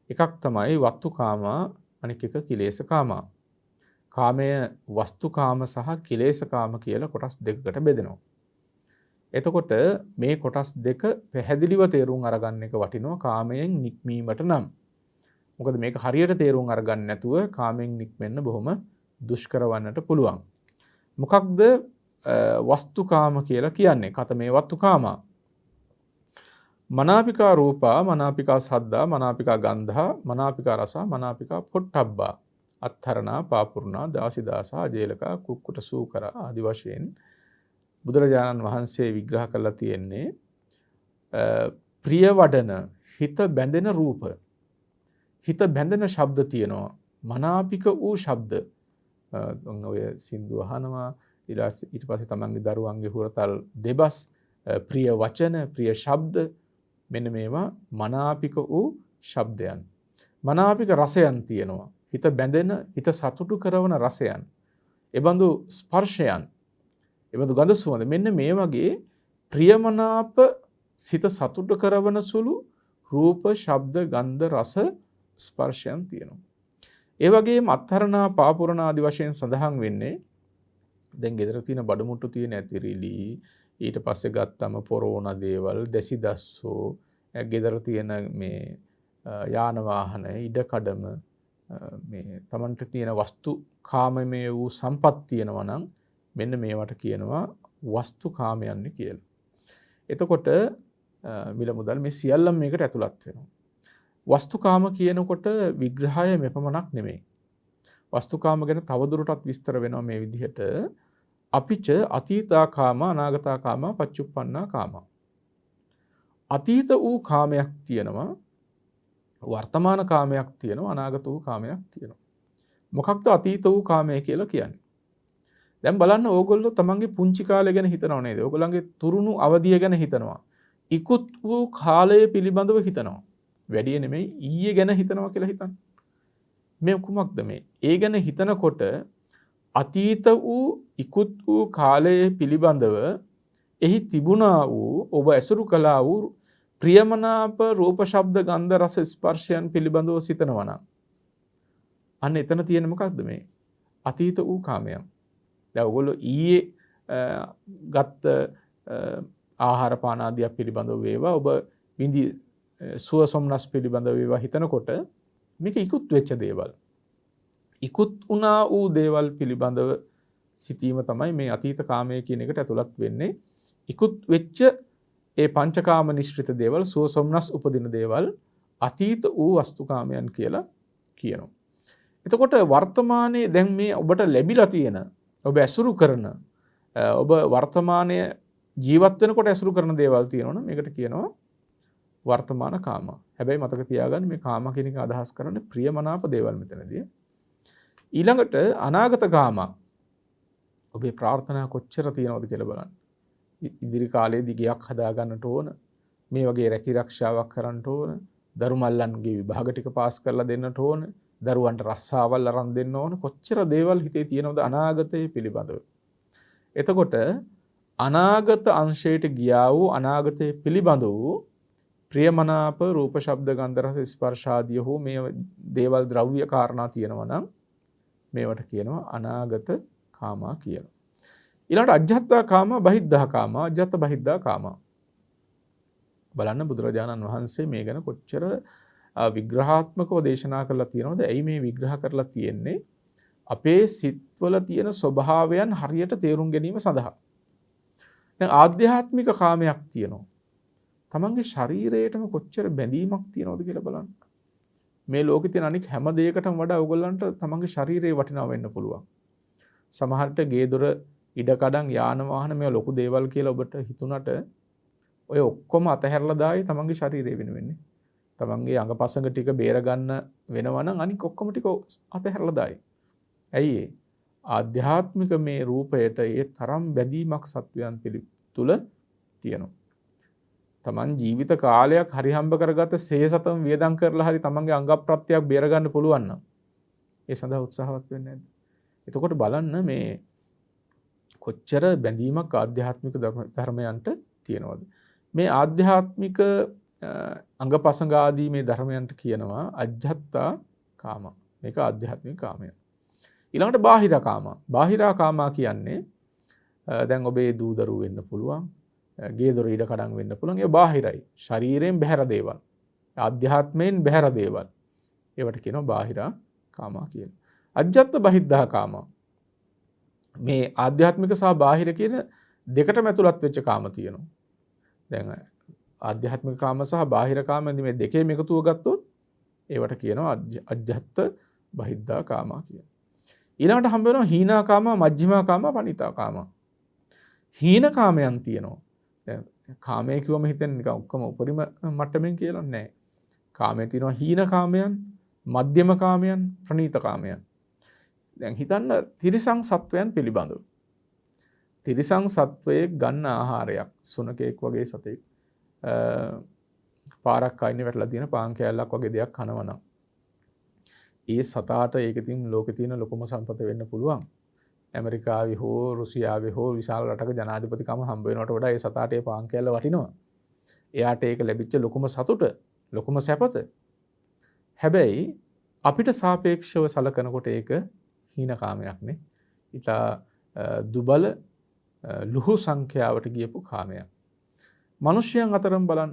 S2: එකක් තමයි වස්තු කාමා, අනික එක කිලේශ කාමා. කාමය වස්තු කාම සහ කිලේශ කාම කියලා කොටස් දෙකකට බෙදෙනවා. එතකොට මේ කොටස් දෙක පැහැදිලිව තේරුම් අරගන්න එක වටිනවා කාමයෙන් නික්මීමට නම්. මොකද මේක හරියට තේරුම් අරගන්න නැතුව කාමයෙන් නික්මෙන්න බොහොම දුෂ්කර වන්නට පුළුවන්. මොකක්ද වස්තුකාම කියලා කියන්නේ? කතමේ වස්තුකාමා. මනාපිකා රූපා, මනාපිකා සද්දා, මනාපිකා ගන්ධා, මනාපිකා රසා, මනාපිකා පොට්ටබ්බා. අත්තරණා, පාපුරුණා, දාසිදාසා, ජේලකා, කුක්කුට සූකරා ආදි වශයෙන් බුදුරජාණන් වහන්සේ විග්‍රහ කරලා තියෙන්නේ ප්‍රිය වඩන හිත බැඳෙන රූප, හිත බැඳෙන ශබ්ද තියෙනවා. මනාපික වූ ශබ්ද ඔය සින්දු අහනවා, ඊට පස්සේ තමන්ගේ දරුවන්ගේ හුරතල් දෙබස්, ප්‍රිය වචන, ප්‍රිය ශබ්ද, මෙන්න මේවා මනාපික වූ ශබ්දයන්. මනාපික රසයන් තියෙනවා, හිත බැඳෙන, හිත සතුටු කරන රසයන්. එබඳු ස්පර්ශයන්, එබඳු ගඳ සුවඳ, මෙන්න මේ වගේ ප්‍රියමනාප සිත සතුටු කරවන සුළු රූප, ශබ්ද, ගන්ධ, රස, ස්පර්ශයන් තියෙනවා. ඒ වගේම අත්තරණා, පාපුරණා ආදි වශයෙන් සඳහන් වෙන්නේ දැන් ගෙදර තියෙන බඩමුට්ටු තියෙන ඇතිරිලි, ඊට පස්සේ ගත්තම පොරෝණ දේවල්, දැසිදස්සෝ, ගෙදර තියෙන මේ යාන වාහන, ඉඩකඩම, මේ තමන්ට තියෙන වස්තු කාමමය වූ සම්පත් තියෙනවා නම් මෙන්න මේවට කියනවා වස්තු කාමයන් කියලා. එතකොට මිල මුදල් මේ සියල්ලම මේකට ඇතුළත් වෙනවා. වස්තුකාම කියනකොට විග්‍රහය මෙපමණක් නෙමෙයි. වස්තුකාම ගැන තවදුරටත් විස්තර වෙනවා මේ විදිහට. අපිච අතීතා කාම, අනාගතා කාම, පච්චුප්පන්නා කාම. අතීත වූ කාමයක් තියෙනවා, වර්තමාන කාමයක් තියෙනවා, අනාගත වූ කාමයක් තියෙනවා. මොකක්ද අතීත වූ කාමය කියලා කියන්නේ? දැන් බලන්න ඕගොල්ලෝ තමන්ගේ පුංචි කාලය ගැන හිතනව නේද? ඕගොල්ලන්ගේ තුරුණු අවධිය ගැන හිතනවා. ඉක්ුත් වූ කාලය පිළිබඳව හිතනවා. වැඩි නෙමෙයි ඊයේ ගැන හිතනවා කියලා හිතන්න. මේ කුමක්ද මේ? ඒ ගැන හිතනකොට අතීත වූ ඉක්ුත් වූ කාලයේ පිළිබඳව එහි තිබුණා වූ ඔබ ඇසුරු කළා වූ ප්‍රියමනාප රූප, ශබ්ද, ගන්ධ, රස, ස්පර්ශයන් පිළිබඳව සිතනවා නම් අන්න එතන තියෙන මොකක්ද මේ? අතීත වූ කාමයන්. දැන් ඔයගොල්ලෝ ඊයේ ගත්ත ආහාර පාන ආදිය පිළිබඳව වේවා, ඔබ විඳි සුව සොම්නස් පිළිබඳව වේවා හිතනකොට මේක ඉක්ුත් වෙච්ච දේවල්. ඉක්ුත් වුණා වූ දේවල් පිළිබඳව සිතීම තමයි මේ අතීත කාමය කියන එකට ඇතුළත් වෙන්නේ. ඉක්ුත් වෙච්ච ඒ පංචකාම නිශ්චිත දේවල්, සුව සොම්නස් උපදින දේවල් අතීත වූ වස්තුකාමයන් කියලා කියනවා. එතකොට වර්තමානයේ දැන් මේ ඔබට ලැබිලා තියෙන, ඔබ ඇසුරු කරන, ඔබ වර්තමානයේ ජීවත් වෙනකොට ඇසුරු කරන දේවල් තියෙනවනේ මේකට කියනවා වර්තමාන කාම. හැබැයි මතක තියාගන්න මේ කාම කියන එක අදහස් කරන්නේ ප්‍රියමනාප දේවල් මෙතනදී. ඊළඟට අනාගත කාම. ඔබේ ප්‍රාර්ථනා කොච්චර තියෙනවද කියලා බලන්න. ඉදිරි කාලයේදී ගයක් හදා ගන්නට ඕන, මේ වගේ රැකී ආරක්ෂාවක් කරන්නට ඕන, දරු මල්ලන්ගේ විභාග ටික පාස් කරලා දෙන්නට ඕන, දරුවන්ට රස්සාවල් අරන් දෙන්න ඕන, කොච්චර දේවල් හිතේ තියෙනවද අනාගතයේ පිළිබඳව. එතකොට අනාගත අංශයට ගියා වූ අනාගතයේ පිළිබඳ වූ ප්‍රියමනාප රූප, ශබ්ද, ගන්ධ, රස, ස්පර්ශ ආදී හෝ මේ දේවල් ද්‍රව්‍ය කාරණා තියෙනවා නම් මේවට කියනවා අනාගත කාමා කියලා. ඊළඟට අජ්ජත්තා කාම, බහිද්ධා කාම, අජ්ජත් බහිද්ධා කාම. බලන්න බුදුරජාණන් වහන්සේ මේ ගැන කොච්චර විග්‍රහාත්මකව දේශනා කරලා තියෙනවද? ඇයි මේ විග්‍රහ කරලා තියෙන්නේ? අපේ සිත්වල තියෙන ස්වභාවයන් හරියට තේරුම් ගැනීම සඳහා. දැන් ආධ්‍යාත්මික කාමයක් තියෙනවා. තමන්ගේ ශරීරයටම කොච්චර බැඳීමක් තියෙනවද කියලා බලන්න. මේ ලෝකේ තියෙන අනික හැම දෙයකටම වඩා ඔයගොල්ලන්ට තමන්ගේ ශරීරය වටිනා වෙන්න පුළුවන්. සමහරට ගේ දොර, ඉඩකඩම්, යාන වාහන මේවා ලොකු දේවල් කියලා ඔබට හිතුණට ඔය ඔක්කොම අතහැරලා දායි තමන්ගේ ශරීරය වෙනුවෙන්නේ. තමන්ගේ අංගපසංග ටික බේර ගන්න වෙනවා නම් අනික ඔක්කොම ටික අතහැරලා දායි. ඇයි ඒ? ආධ්‍යාත්මික මේ රූපයට ඒ තරම් බැඳීමක් සත්වයන් තුල තියෙනවා. තමන් ජීවිත කාලයක් හරි හම්බ කරගත සේසතම වියදම් කරලා හරි තමන්ගේ අංග ප්‍රත්‍යක් බේර ගන්න පුළුවන් නම් ඒ සඳහා උත්සාහවත් වෙන්නේ නැද්ද? එතකොට බලන්න මේ කොච්චර බැඳීමක් ආධ්‍යාත්මික ධර්මයන්ට තියෙනවද? මේ ආධ්‍යාත්මික අංගපසංග ආදී මේ ධර්මයන්ට කියනවා අජ්ජත්තා කාම. මේක ආධ්‍යාත්මික කාමය. ඊළඟට බාහිර කාම. බාහිරා කාමා කියන්නේ දැන් ඔබේ දූ දරුවෝ වෙන්න පුළුවන්. ගේ දොර ඉඩ කඩන් වෙන්න පුළුවන්. ඒ බාහිරයි. ශරීරයෙන් බැහැර දේවල්. ආධ්‍යාත්මයෙන් බැහැර දේවල්. ඒවට කියනවා බාහිරා කාමා කියලා. අජ්ජත්ත බහිද්ධා කාමා. මේ ආධ්‍යාත්මික සහ බාහිර කියන දෙකටම ඇතුළත් වෙච්ච කාම තියෙනවා. දැන් ආධ්‍යාත්මික කාම සහ බාහිර කාම මේ දෙකේම එකතුව ගත්තොත් ඒවට කියනවා අජ්ජත්ත බහිද්ධා කාමා කියලා. ඊළඟට හම්බ වෙනවා හීනා කාමා, මජ්ක්‍ධිමා කාමා, පණිතා කාමා. හීන කාමයන් තියෙනවා. දැන් කාමයේ කිව්වම හිතෙන්නේ නිකන් ඔක්කොම උපරිම මට්ටමින් කියලා නෑ. කාමයේ තියෙනවා හීන කාමයන්, මධ්‍යම කාමයන්, ප්‍රණීත කාමයන්. දැන් හිතන්න තිරිසන් සත්වයන් පිළිබඳව. තිරිසන් සත්වයේ ගන්න ආහාරයක් සුනකෙක් වගේ සතෙක් පාරක් අයිනේ වැටලා තියෙන පාන් කෑල්ලක් වගේ දෙයක් කනවා නම් ඒ සතාට ඒක ඉතින් ලෝකේ තියෙන ලොකුම සම්පත වෙන්න පුළුවන්. ඇමරිකාවේ හෝ රුසියාවේ හෝ විශාල රටක ජනාධිපතිකම හම්බ වෙනවට වඩා ඒ සතාට ඒ පාන් කෑල්ල වටිනවා. එයාට ඒක ලැබිච්ච ලොකුම සතුට, ලොකුම සැපත. හැබැයි අපිට සාපේක්ෂව සලකනකොට ඒක හීනකාමයක් නේ. ඊටා දුබල ලුහු සංඛ්‍යාවට ගියපු කාමයක්. මිනිස්යන් අතරම බලන්න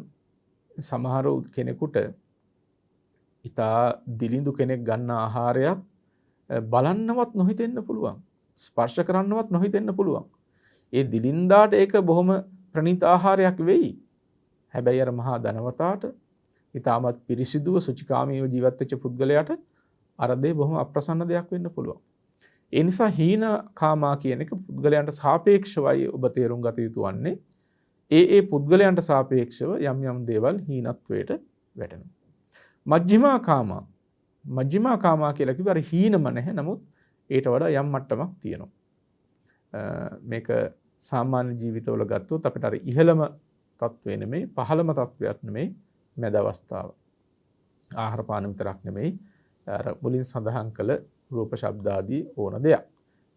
S2: සමහර කෙනෙකුට ඊටා දිලිඳු කෙනෙක් ගන්න ආහාරයක් බලන්නවත් නොහිතෙන්න පුළුවන්. ස්පර්ශ කරන්නවත් නොහිතෙන්න පුළුවන්. ඒ දිලින්දාට ඒක බොහොම ප්‍රණීත ආහාරයක් වෙයි. හැබැයි අර මහා ධනවතාට ඊටමත් පිරිසිදුව සුචිකාමීව ජීවත් වෙච්ච පුද්ගලයාට අර දේ බොහොම අප්‍රසන්න දෙයක් වෙන්න පුළුවන්. ඒ නිසා හීන කාමා කියන එක පුද්ගලයන්ට සාපේක්ෂවයි ඔබ තේරුම් ගත යුතු වන්නේ. ඒ පුද්ගලයන්ට සාපේක්ෂව යම් යම් දේවල් හීනත්වයට වැටෙනවා. මජ්ක්‍ධිමා කාමා. මජ්ක්‍ධිමා කාමා කියලා කිව්ව අර හීනම නැහැ. නමුත් ඊට වඩා යම් මට්ටමක් තියෙනවා. මේක සාමාන්‍ය ජීවිතවල ගත්තොත් අපිට අර ඉහළම තත්ත්වෙ නෙමෙයි, පහළම තත්ත්වයක් නෙමෙයි, මැද අවස්ථාව. ආහාර පාන විතරක් නෙමෙයි, අර මුලින් සඳහන් කළ රූප ශබ්ද ආදී ඕන දෙයක්.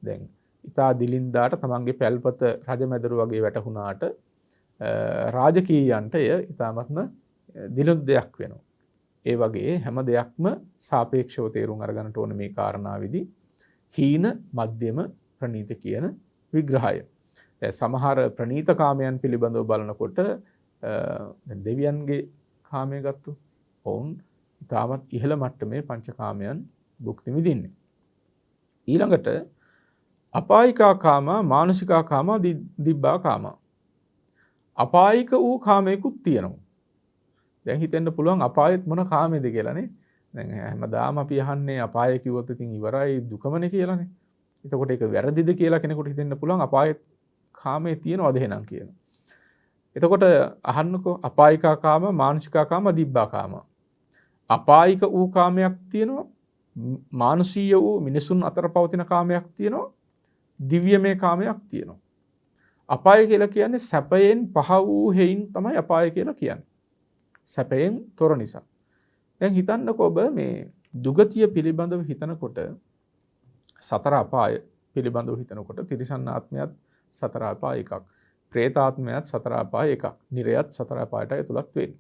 S2: දැන් ඊතා දිලින්දාට තමන්ගේ පැල්පත රජමැදුරු වගේ වැටුණාට රාජකීයයන්ට එය ඊ타මත්ම දිලිඳු දෙයක් වෙනවා. ඒ වගේ හැම දෙයක්ම සාපේක්ෂව තේරුම් අරගන්නට ඕන මේ කාරණාවේදී හීන, මධ්‍යම, ප්‍රණීත කියන විග්‍රහය. සමහර ප්‍රණීත කාමයන් පිළිබඳව බලනකොට දෙවියන්ගේ කාමයේ ගත්තු ඔවුන් ඊටමත් ඉහළ මට්ටමේ පංචකාමයන් භුක්ති විඳින්නේ. ඊළඟට අපායිකා කාමා, මානසිකා කාමා, දිබ්බා කාමා. අපායික වූ කාමයකුත් තියෙනවා. දැන් හිතෙන්න පුළුවන් අපායෙත් මොන කාමයේද කියලානේ. දැන් හැමදාම අපි අහන්නේ අපාය කිව්වොත් ඉතින් ඉවරයි දුකමනේ කියලානේ. එතකොට ඒක වැරදිද කියලා කෙනෙකුට හිතෙන්න පුළුවන් අපායෙත් කාමයේ තියෙනවද එහෙනම් කියලා. එතකොට අහන්නකෝ අපායිකා කාම, මානසිකා කාම, දිබ්බා කාම. අපායික වූ කාමයක් තියෙනවා. මානසීය වූ මිනිසුන් අතර පවතින කාමයක් තියෙනවා. දිව්‍යමය කාමයක් තියෙනවා. අපාය කියලා කියන්නේ සැපයෙන් පහ වූ හේයින් තමයි අපාය කියලා කියන්නේ. සැපයෙන් තොර නිසා. දැන් හිතන්නකෝ ඔබ මේ දුගතිය පිළිබඳව හිතනකොට සතර අපාය පිළිබඳව හිතනකොට තිරිසන් ආත්මයත් සතර අපාය එකක්. പ്രേතාත්මයත් සතර අපාය එකක්. නිරයත් සතර අපායට ඇතුළත් වෙන්නේ.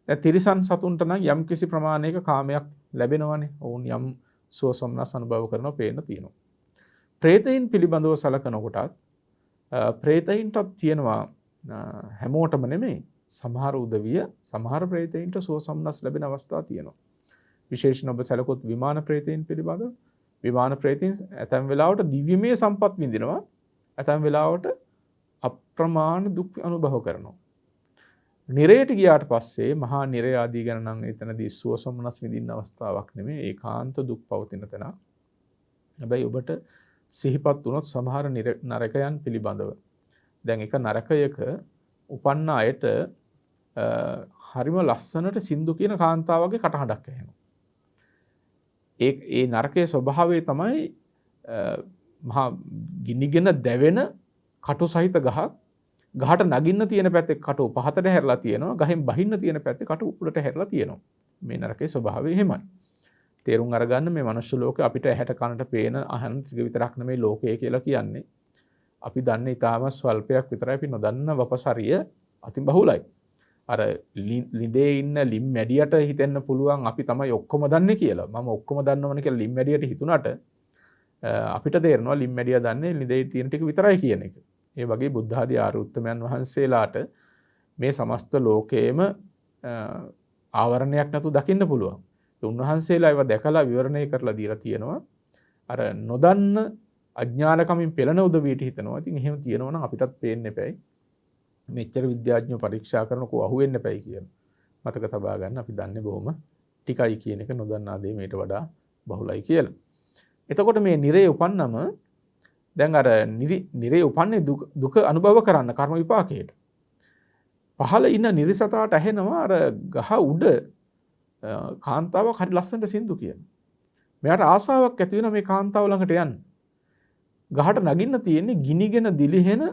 S2: දැන් තිරිසන් සතුන්ට නම් යම් කිසි ප්‍රමාණයක කාමයක් ලැබෙනවනේ. ඔවුන් යම් සුවසොම්නස් අනුභව කරනවා පේන්න තියෙනවා. പ്രേතයින් පිළිබඳව සලකනකොටත් പ്രേතයින්ටත් තියෙනවා හැමෝටම නෙමෙයි. සමහර උදවිය සමහර പ്രേතයින්ට සුවසොම්නස් ලැබෙන අවස්ථා තියෙනවා. විශේෂයෙන් ඔබ සැලකුවොත් විමාන പ്രേතයින් පිළිබඳව විමාන പ്രേතයින් ඇතැම් වෙලාවට දිව්‍යමය සම්පත් විඳිනවා. ඇතැම් වෙලාවට අප්‍රමාණ දුක් අනුභව කරනවා. නිරයට ගියාට පස්සේ මහා නිරය ආදී ගැන නම් එතනදී සුවසොම්නස් විඳින්න අවස්ථාවක් නෙමෙයි. ඒකාන්ත දුක් පවතින තැන. හැබැයි ඔබට සිහිපත් වුණොත් සමහර නරකයන් පිළිබඳව දැන් එක නරකයක උපන්න අයට හරිම ලස්සනට සින්දු කියන කාන්තාවගේ කටහඬක් ඇහෙනවා. ඒ නරකයේ ස්වභාවය තමයි මහා ගිනිගෙන දැවෙන කටු සහිත ගහක් ගහට නගින්න තියෙන පැත්තේ කටු පහතට හැරලා තියෙනවා. ගහෙන් බහින්න තියෙන පැත්තේ කටු උඩට හැරලා තියෙනවා. මේ නරකේ ස්වභාවය එහෙමයි. තේරුම් අරගන්න මේ මනුෂ්‍ය ලෝකේ අපිට ඇහැට කනට පේන අහන ටික විතරක් නෙමෙයි ලෝකය කියලා කියන්නේ. අපි දන්නේ ඊටාම ස්වල්පයක් විතරයි. අපි නොදන්න වපසරිය අති බහුලයි. අර ලිඳේ ඉන්න ලිම් මැඩියට හිතෙන්න පුළුවන් අපි තමයි ඔක්කොම දන්නේ කියලා. මම ඔක්කොම දන්නවනේ කියලා ලිම් මැඩියට හිතුණාට අපිට තේරෙනවා ලිම් මැඩියා දන්නේ ලිඳේ තියෙන ටික විතරයි කියන එක. ඒ වගේ බුද්ධ ආදී ආර්ය උත්තමයන් වහන්සේලාට මේ සමස්ත ලෝකයේම ආවරණයක් නැතුව දකින්න පුළුවන්. උන්වහන්සේලා ඒවා දැකලා විවරණය කරලා දීලා තියෙනවා. අර නොදන්න අඥානකමින් පෙළෙන උදවියට හිතනවා. ඉතින් එහෙම තියෙනවා නම් අපිටත් පේන්න එපැයි. මෙච්චර විද්‍යාඥයෝ පරීක්ෂා කරනකෝ අහුවෙන්න එපැයි කියන. මතක තබා ගන්න අපි දන්නේ බොහොම ටිකයි කියන එක නොදන්නා දේ මේට වඩා බහුලයි කියලා. එතකොට මේ නිරේ උපන්නම දැන් අර නිරේ උපන්නේ දුක අනුභව කරන්න කර්ම විපාකයට. පහළ ඉන්න නිරිසතාට ඇහෙනවා අර ගහ උඩ කාන්තාවක් හරි ලස්සනට සින්දු කියන. මෙයාට ආසාවක් ඇති වෙනවා මේ කාන්තාව ළඟට යන්න. ගහට නගින්න තියෙන්නේ ගිනිගෙන දිලිහෙන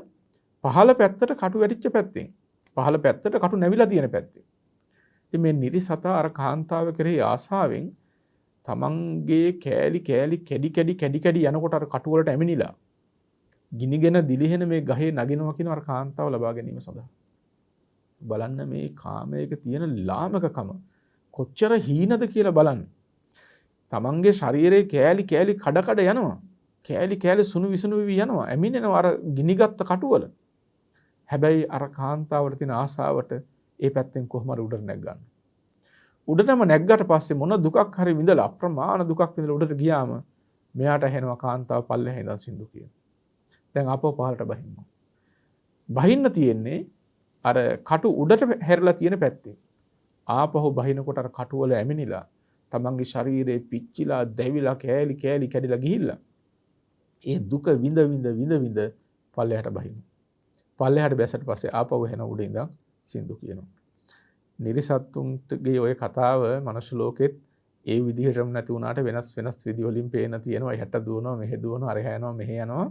S2: පහළ පැත්තට කටු වැටිච්ච පැත්තෙන්. පහළ පැත්තට කටු නැවිලා තියෙන පැත්තෙන්. ඉතින් මේ නිරිසතා අර කාන්තාව කෙරෙහි ආසාවෙන් තමන්ගේ කෑලි කැඩි යනකොට අර කටු වලට ඇමිනිලා ගිනිගෙන දිලිහෙන මේ ගහේ නගිනවා කියන අර කාන්තාව ලබා ගැනීම සඳහා. බලන්න මේ කාමයක තියෙන ලාමකකම කොච්චර හීනද කියලා බලන්න. තමන්ගේ ශරීරයේ කෑලි කඩ යනවා. කෑලි සුණු විසුණු වෙවි යනවා. ඇමිනෙනවා අර ගිනිගත්ත කටුවල. හැබැයි අර කාන්තාවට තියෙන ආසාවට ඒ පැත්තෙන් කොහොම හරි උඩට නැග ගන්න. උඩටම නැග්ගට පස්සේ මොන දුකක් හරි විඳලා අප්‍රමාණ දුකක් විඳලා උඩට ගියාම මෙයාට ඇහෙනවා කාන්තාව පල්ලෙහා ඉඳන් සින්දු කියන. දැන් ආපහු පහළට බහින්න. බහින්න තියෙන්නේ අර කටු උඩට හැරිලා තියෙන පැත්තේ. ආපහු බහිනකොට අර කටු වල ඇමිනිලා තමන්ගේ ශරීරේ පිච්චිලා දැවිලා කෑලි කැඩිලා ගිහිල්ලා ඒ දුක විඳ පල්ලෙහාට බහින්න. පල්ලෙහාට බැසට පස්සේ ආපහු එන උඩ ඉඳන් සින්දු කියනවා. නිරිසත්තුන්ගේ ওই කතාව මනුෂ්‍ය ලෝකෙත් ඒ විදිහටම නැති වුණාට වෙනස් විදි වලින් පේන තියෙනවා. එහට දුවනවා, මෙහෙ දුවනවා, අර යනවා, මෙහෙ යනවා.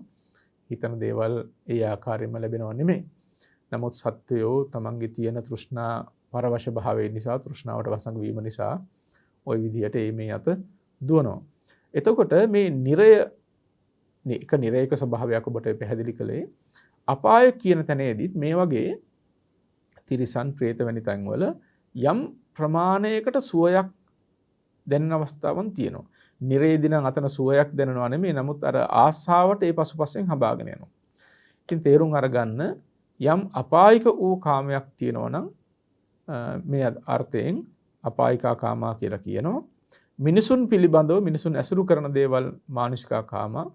S2: හිතන දේවල් ඒ ආකාරයෙන්ම ලැබෙනව නෙමෙයි. නමුත් සත්වයෝ තමන්ගේ තියෙන තෘෂ්ණා පරවශ භාවය නිසා, තෘෂ්ණාවට වසඟ වීම නිසා ওই විදිහට මේ අත දුවනවා. එතකොට මේ නිරය එක නිරයක ස්වභාවයක් ඔබට පැහැදිලි කළේ අපාය කියන තැනේදීත් මේ වගේ තිරිසන් ප්‍රේත වැනි තැන්වල යම් ප්‍රමාණයකට සුවයක් දැනෙන අවස්ථාවන් තියෙනවා. නිරේදී නම් අතන සුවයක් දැනෙනවා නෙමෙයි. නමුත් අර ආසාවට ඒ පසුපසෙන් හඹාගෙන යනවා. ඉතින් තේරුම් අරගන්න යම් අපායික වූ කාමයක් තියෙනවා නම් මේ අර්ථයෙන් අපායිකා කාමා කියලා කියනවා. මිනිසුන් පිළිබඳව මිනිසුන් ඇසුරු කරන දේවල් මානුෂිකා කාමා,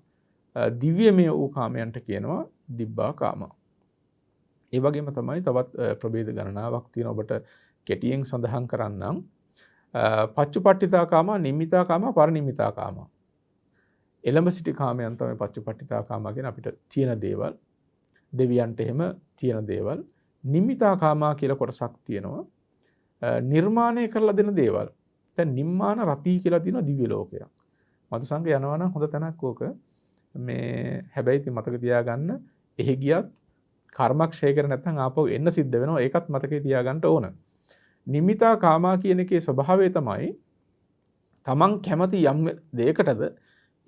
S2: දිව්‍යමය වූ කාමයන්ට කියනවා දිබ්බා කාමා. ඒ වගේම තමයි තවත් ප්‍රභේද ගණනාවක් තියෙනවා. ඔබට කෙටියෙන් සඳහන් කරන්නම්. පච්චුපට්ඨිතා කාමා, නිම්මිතා කාමා, පරිනිම්මිතා කාමා. එළඹ සිටි කාමයන් තමයි පච්චුපට්ඨිතා කාමා කියන අපිට තියෙන දේවල්. දෙවියන්ට එහෙම තියෙන දේවල්. නිම්මිතා කාමා කියලා කොටසක් තියෙනවා. නිර්මාණය කරලා දෙන දේවල්. දැන් නිම්මාන රති කියලා තියෙනවා දිව්‍ය ලෝකයක්. මදුසංග යනවා නම් හොඳ තැනක් ඕක. මේ හැබැයි ඉතින් මතක තියාගන්න එහෙ ගියත් කර්මක්ෂය කර නැත්නම් ආපහු එන්න සිද්ධ වෙනවා. ඒකත් මතකේ තියාගන්න ඕන. නිමිතා කාමා කියන එකේ ස්වභාවය තමයි තමන් කැමති යම් දෙයකටද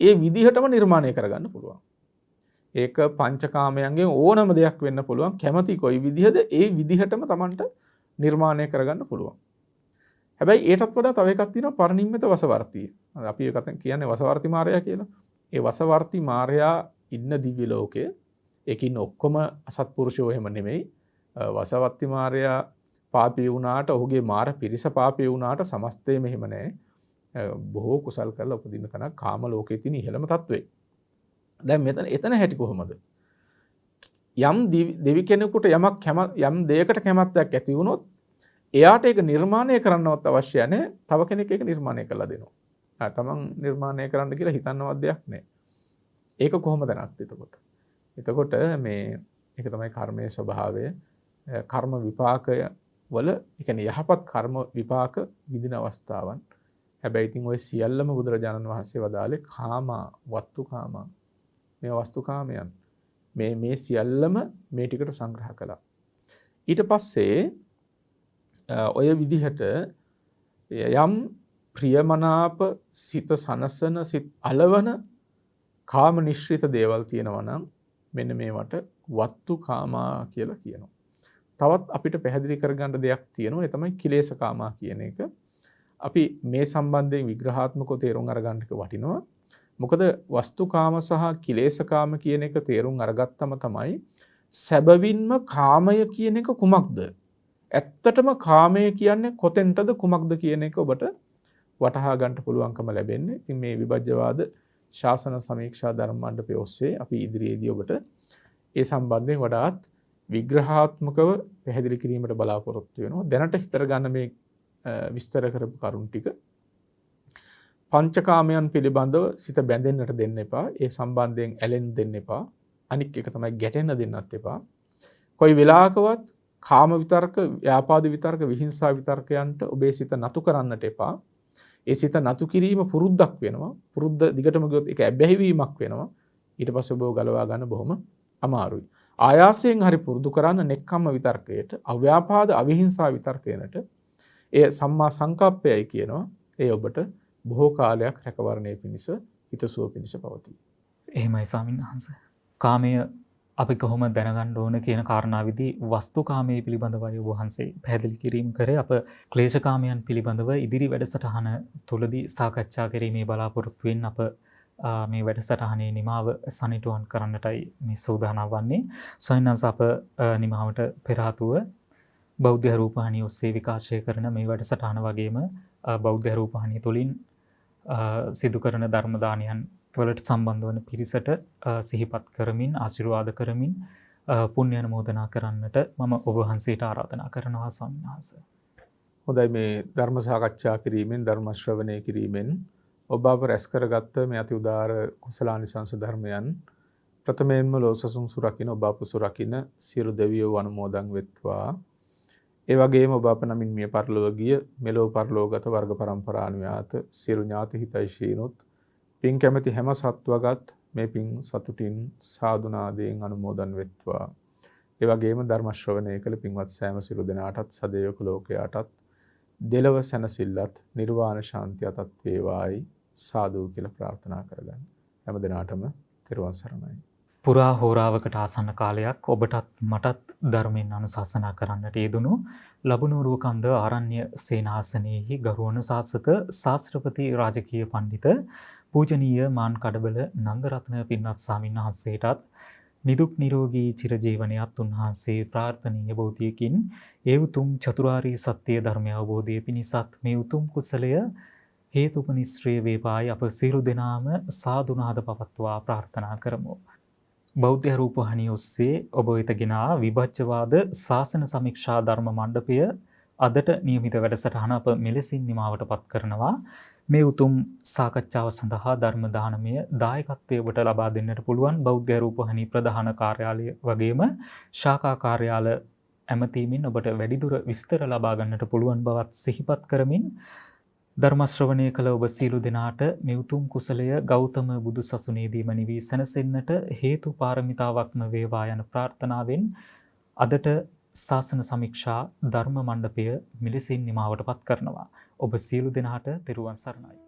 S2: ඒ විදිහටම නිර්මාණය කරගන්න පුළුවන්. ඒක පංචකාමයන්ගෙන් ඕනම දෙයක් වෙන්න පුළුවන්. කැමති කොයි විදිහද ඒ විදිහටම තමන්ට නිර්මාණය කරගන්න පුළුවන්. හැබැයි ඒටත් වඩා තව එකක් තියෙනවා පරිනිම්මිත වසවර්තිය. අපි ඒකත් කියන්නේ වසවර්ති මාරයා කියලා. ඒ වසවර්ති මාරයා ඉන්න දිව්‍ය ලෝකයේ ඒකින් ඔක්කොම අසත්පුරුෂයෝ එහෙම නෙමෙයි. වසවර්ති මාරයා පාපී වුණාට ඔහුගේ මාර පිරිස පාපී වුණාට සමස්තයම එහෙම නැහැ. බොහෝ කුසල් කරලා උපදින තැනක් කාම ලෝකයේ තියෙන ඉහළම තත්වෙයි. දැන් එතන හැටි කොහොමද? යම් දෙවි කෙනෙකුට යම් දෙයකට කැමැත්තක් ඇති වුණොත් එයාට ඒක නිර්මාණය කරන්නවත් අවශ්‍ය නැහැ. තව කෙනෙක් ඒක නිර්මාණය කරලා දෙනවා. තමන් නිර්මාණය කරන්න කියලා හිතන්නවත් දෙයක් නැහැ. ඒක කොහොමද නැත් එතකොට? එතකොට මේ ඒක තමයි කර්මයේ ස්වභාවය. කර්ම විපාකය වල ඒ කියන්නේ යහපත් කර්ම විපාක විදින අවස්ථාවන්. හැබැයි ඉතින් ওই සියල්ලම බුදුරජාණන් වහන්සේ වදාළේ කාමා, වස්තුකාමා. මේ වස්තුකාමයන්. මේ සියල්ලම මේ ටිකට සංග්‍රහ කළා. ඊට පස්සේ ඔය විදිහට යම් ප්‍රියමනාප සිත සනසන සිත අලවන කාම නිශ්චිත දේවල් තියෙනවා නම් මෙන්න මේවට වත්තු කාමා කියලා කියනවා. තවත් අපිට පැහැදිලි කරගන්න දෙයක් තියෙනවා. ඒ තමයි කිලේශ කාමා කියන එක. අපි මේ සම්බන්ධයෙන් විග්‍රහාත්මකව තේරුම් අරගන්න එක වටිනවා. මොකද වස්තුකාම සහ කිලේශකාම කියන එක තේරුම් අරගත්තම තමයි සැබවින්ම කාමය කියන එක කුමක්ද? ඇත්තටම කාමය කියන්නේ කොතෙන්ටද කුමක්ද කියන එක ඔබට වටහා ගන්න පුළුවන්කම ලැබෙන්නේ. ඉතින් මේ විභජ්‍යවාද ශාසන සමීක්ෂා ධර්ම මණ්ඩපය ඔස්සේ අපි ඉදිරියේදී ඔබට ඒ සම්බන්ධයෙන් වඩාත් විග්‍රහාත්මකව පැහැදිලි කිරීමට බලාපොරොත්තු වෙනවා. දැනට හිතර ගන්න මේ විස්තර කරපු කරුණු ටික පංචකාමයන් පිළිබඳව සිත බැඳෙන්නට දෙන්න එපා. ඒ සම්බන්ධයෙන් ඇලෙන්න දෙන්න එපා. අනික් එක තමයි ගැටෙන්න දෙන්නත් එපා. කොයි වෙලාවකවත් කාම විතර්ක, ව්‍යාපාද විතර්ක, විහිංසා විතර්කයන්ට ඔබේ සිත නතු කරන්නට එපා. ඒ සිත නතු කිරීම පුරුද්දක් වෙනවා. පුරුද්ද දිගටම ගියොත් ඒක ඇබ්බැහිවීමක් වෙනවා. ඊට පස්සේ ඔබව ගලවා ගන්න බොහොම අමාරුයි. ආයාසයෙන් හරි පුරුදු කරන්න නෙක්ඛම්ම විතර්කයට, අව්‍යාපාද අවිහිංසා විතර්කයනට ඒ සම්මා සංකප්පයයි කියනවා. ඒ ඔබට බොහෝ කාලයක් රැකවරණය පිණිස හිතසුව පිණිස පවතී.
S1: එහෙමයි ස්වාමීන් වහන්සේ. කාමය අපි කොහොම දැනගන්න ඕන කියන කාරණාවේදී වස්තුකාමයේ පිළිබඳවයි ඔබ වහන්සේ පැහැදිලි කිරීම කරේ. අප ක්ලේශකාමයන් පිළිබඳව ඉදිරි වැඩසටහන තුලදී සාකච්ඡා කිරීමේ බලාපොරොත්තු වෙන අප මේ වැඩසටහනේ නිමාව සනිටුවන් කරන්නටයි මේ සූදානම් වන්නේ. සොයනස් අප නිමාවට පෙර ආතුව බෞද්ධ රූපවාහිනිය ඔස්සේ විකාශය කරන මේ වැඩසටහන වගේම බෞද්ධ රූපවාහිනිය තුලින් සිදු කරන ධර්ම දානයන් වලට සම්බන්ධ වන පිරිසට සිහිපත් කරමින් ආශිර්වාද කරමින් පුණ්‍ය අනුමෝදනා කරන්නට මම ඔබ වහන්සේට ආරාධනා කරනවා ස්වාමීන් වහන්සේ.
S2: හොඳයි, මේ ධර්ම සාකච්ඡා කිරීමෙන් ධර්ම ශ්‍රවණය කිරීමෙන් ඔබ අප රැස් කරගත්ත මේ අති උදාර කුසලානිසංස ධර්මයන් ප්‍රථමයෙන්ම ලෝසසුන් සුරකින්න ඔබ අප සුරකින්න සියලු දෙවියෝ අනුමෝදන් වෙත්වා. ඒ වගේම ඔබ අප නමින් මිය පරලොව ගිය මෙලොව පරලෝකගත වර්ග පරම්පරානුයාත සියලු ඥාති හිතයිශීනුත් පින් කැමැති හැම සත්වගත් මේ පින් සතුටින් සාදුනාදයෙන් අනුමෝදන් වෙත්වා. ඒ වගේම ධර්ම ශ්‍රවණය කළ පින්වත් සෑම සියලු දෙනාටත් සදේවක ලෝකයාටත් දෙලව සැනසෙල්ලත් නිර්වාණ ශාන්තියටත් වේවායි සාදු කියලා ප්‍රාර්ථනා කරගන්න. හැම දිනාටම තෙරුවන් සරණයි.
S1: පුරා හෝරාවකට ආසන්න කාලයක් ඔබටත් මටත් ධර්මයෙන් අනුශාසනා කරන්නට යෙදුණු ලබුණුරුව කන්ද ආරණ්‍ය සේනාසනයේහි ගරු අනුශාසක ශාස්ත්‍රපති රාජකීය පඬිත පූජනීය මාන් කඩබල නන්දරත්න පින්වත් ස්වාමීන් වහන්සේටත් නිදුක් නිරෝගී චිරජීවනයත් උන්වහන්සේ ප්‍රාර්ථනීය බෝධියකින් ඒ උතුම් චතුරාර්ය සත්‍ය ධර්මය අවබෝධය පිණිසත් මේ උතුම් කුසලය හේතුපනිශ්‍රේ වේවායි අප සියලු දෙනාම සාදුනාද පවත්වා ප්‍රාර්ථනා කරමු. බෞද්ධ රූපවාහිනිය ඔස්සේ ඔබ වෙතගෙන විභජ්‍යවාද ශාසන සමීක්ෂා ධර්ම මණ්ඩපය අදට නියමිත වැඩසටහන අප මෙලෙසින් නිමාවට පත් කරනවා. මේ උතුම් සාකච්ඡාව සඳහා ධර්ම දානමය දායකත්වය ඔබට ලබා දෙන්නට පුළුවන් බෞද්ධ රූපවාහිනී ප්‍රධාන කාර්යාලය වගේම ශාඛා කාර්යාල ඇමතීමෙන් ඔබට වැඩිදුර විස්තර ලබා ගන්නට පුළුවන් බවත් සිහිපත් කරමින් ධර්ම ශ්‍රවණය කළ ඔබ සියලු දෙනාට මේ උතුම් කුසලය ගෞතම බුදු සසුනේදීම නිවී සැනසෙන්නට හේතු පාරමිතාවක්ම වේවා යන ප්‍රාර්ථනාවෙන් අදට ශාසන සමීක්ෂා ධර්ම මණ්ඩපය මෙලෙසින් නිමාවට පත් කරනවා. ඔබ සියලු දෙනාට තෙරුවන් සරණයි.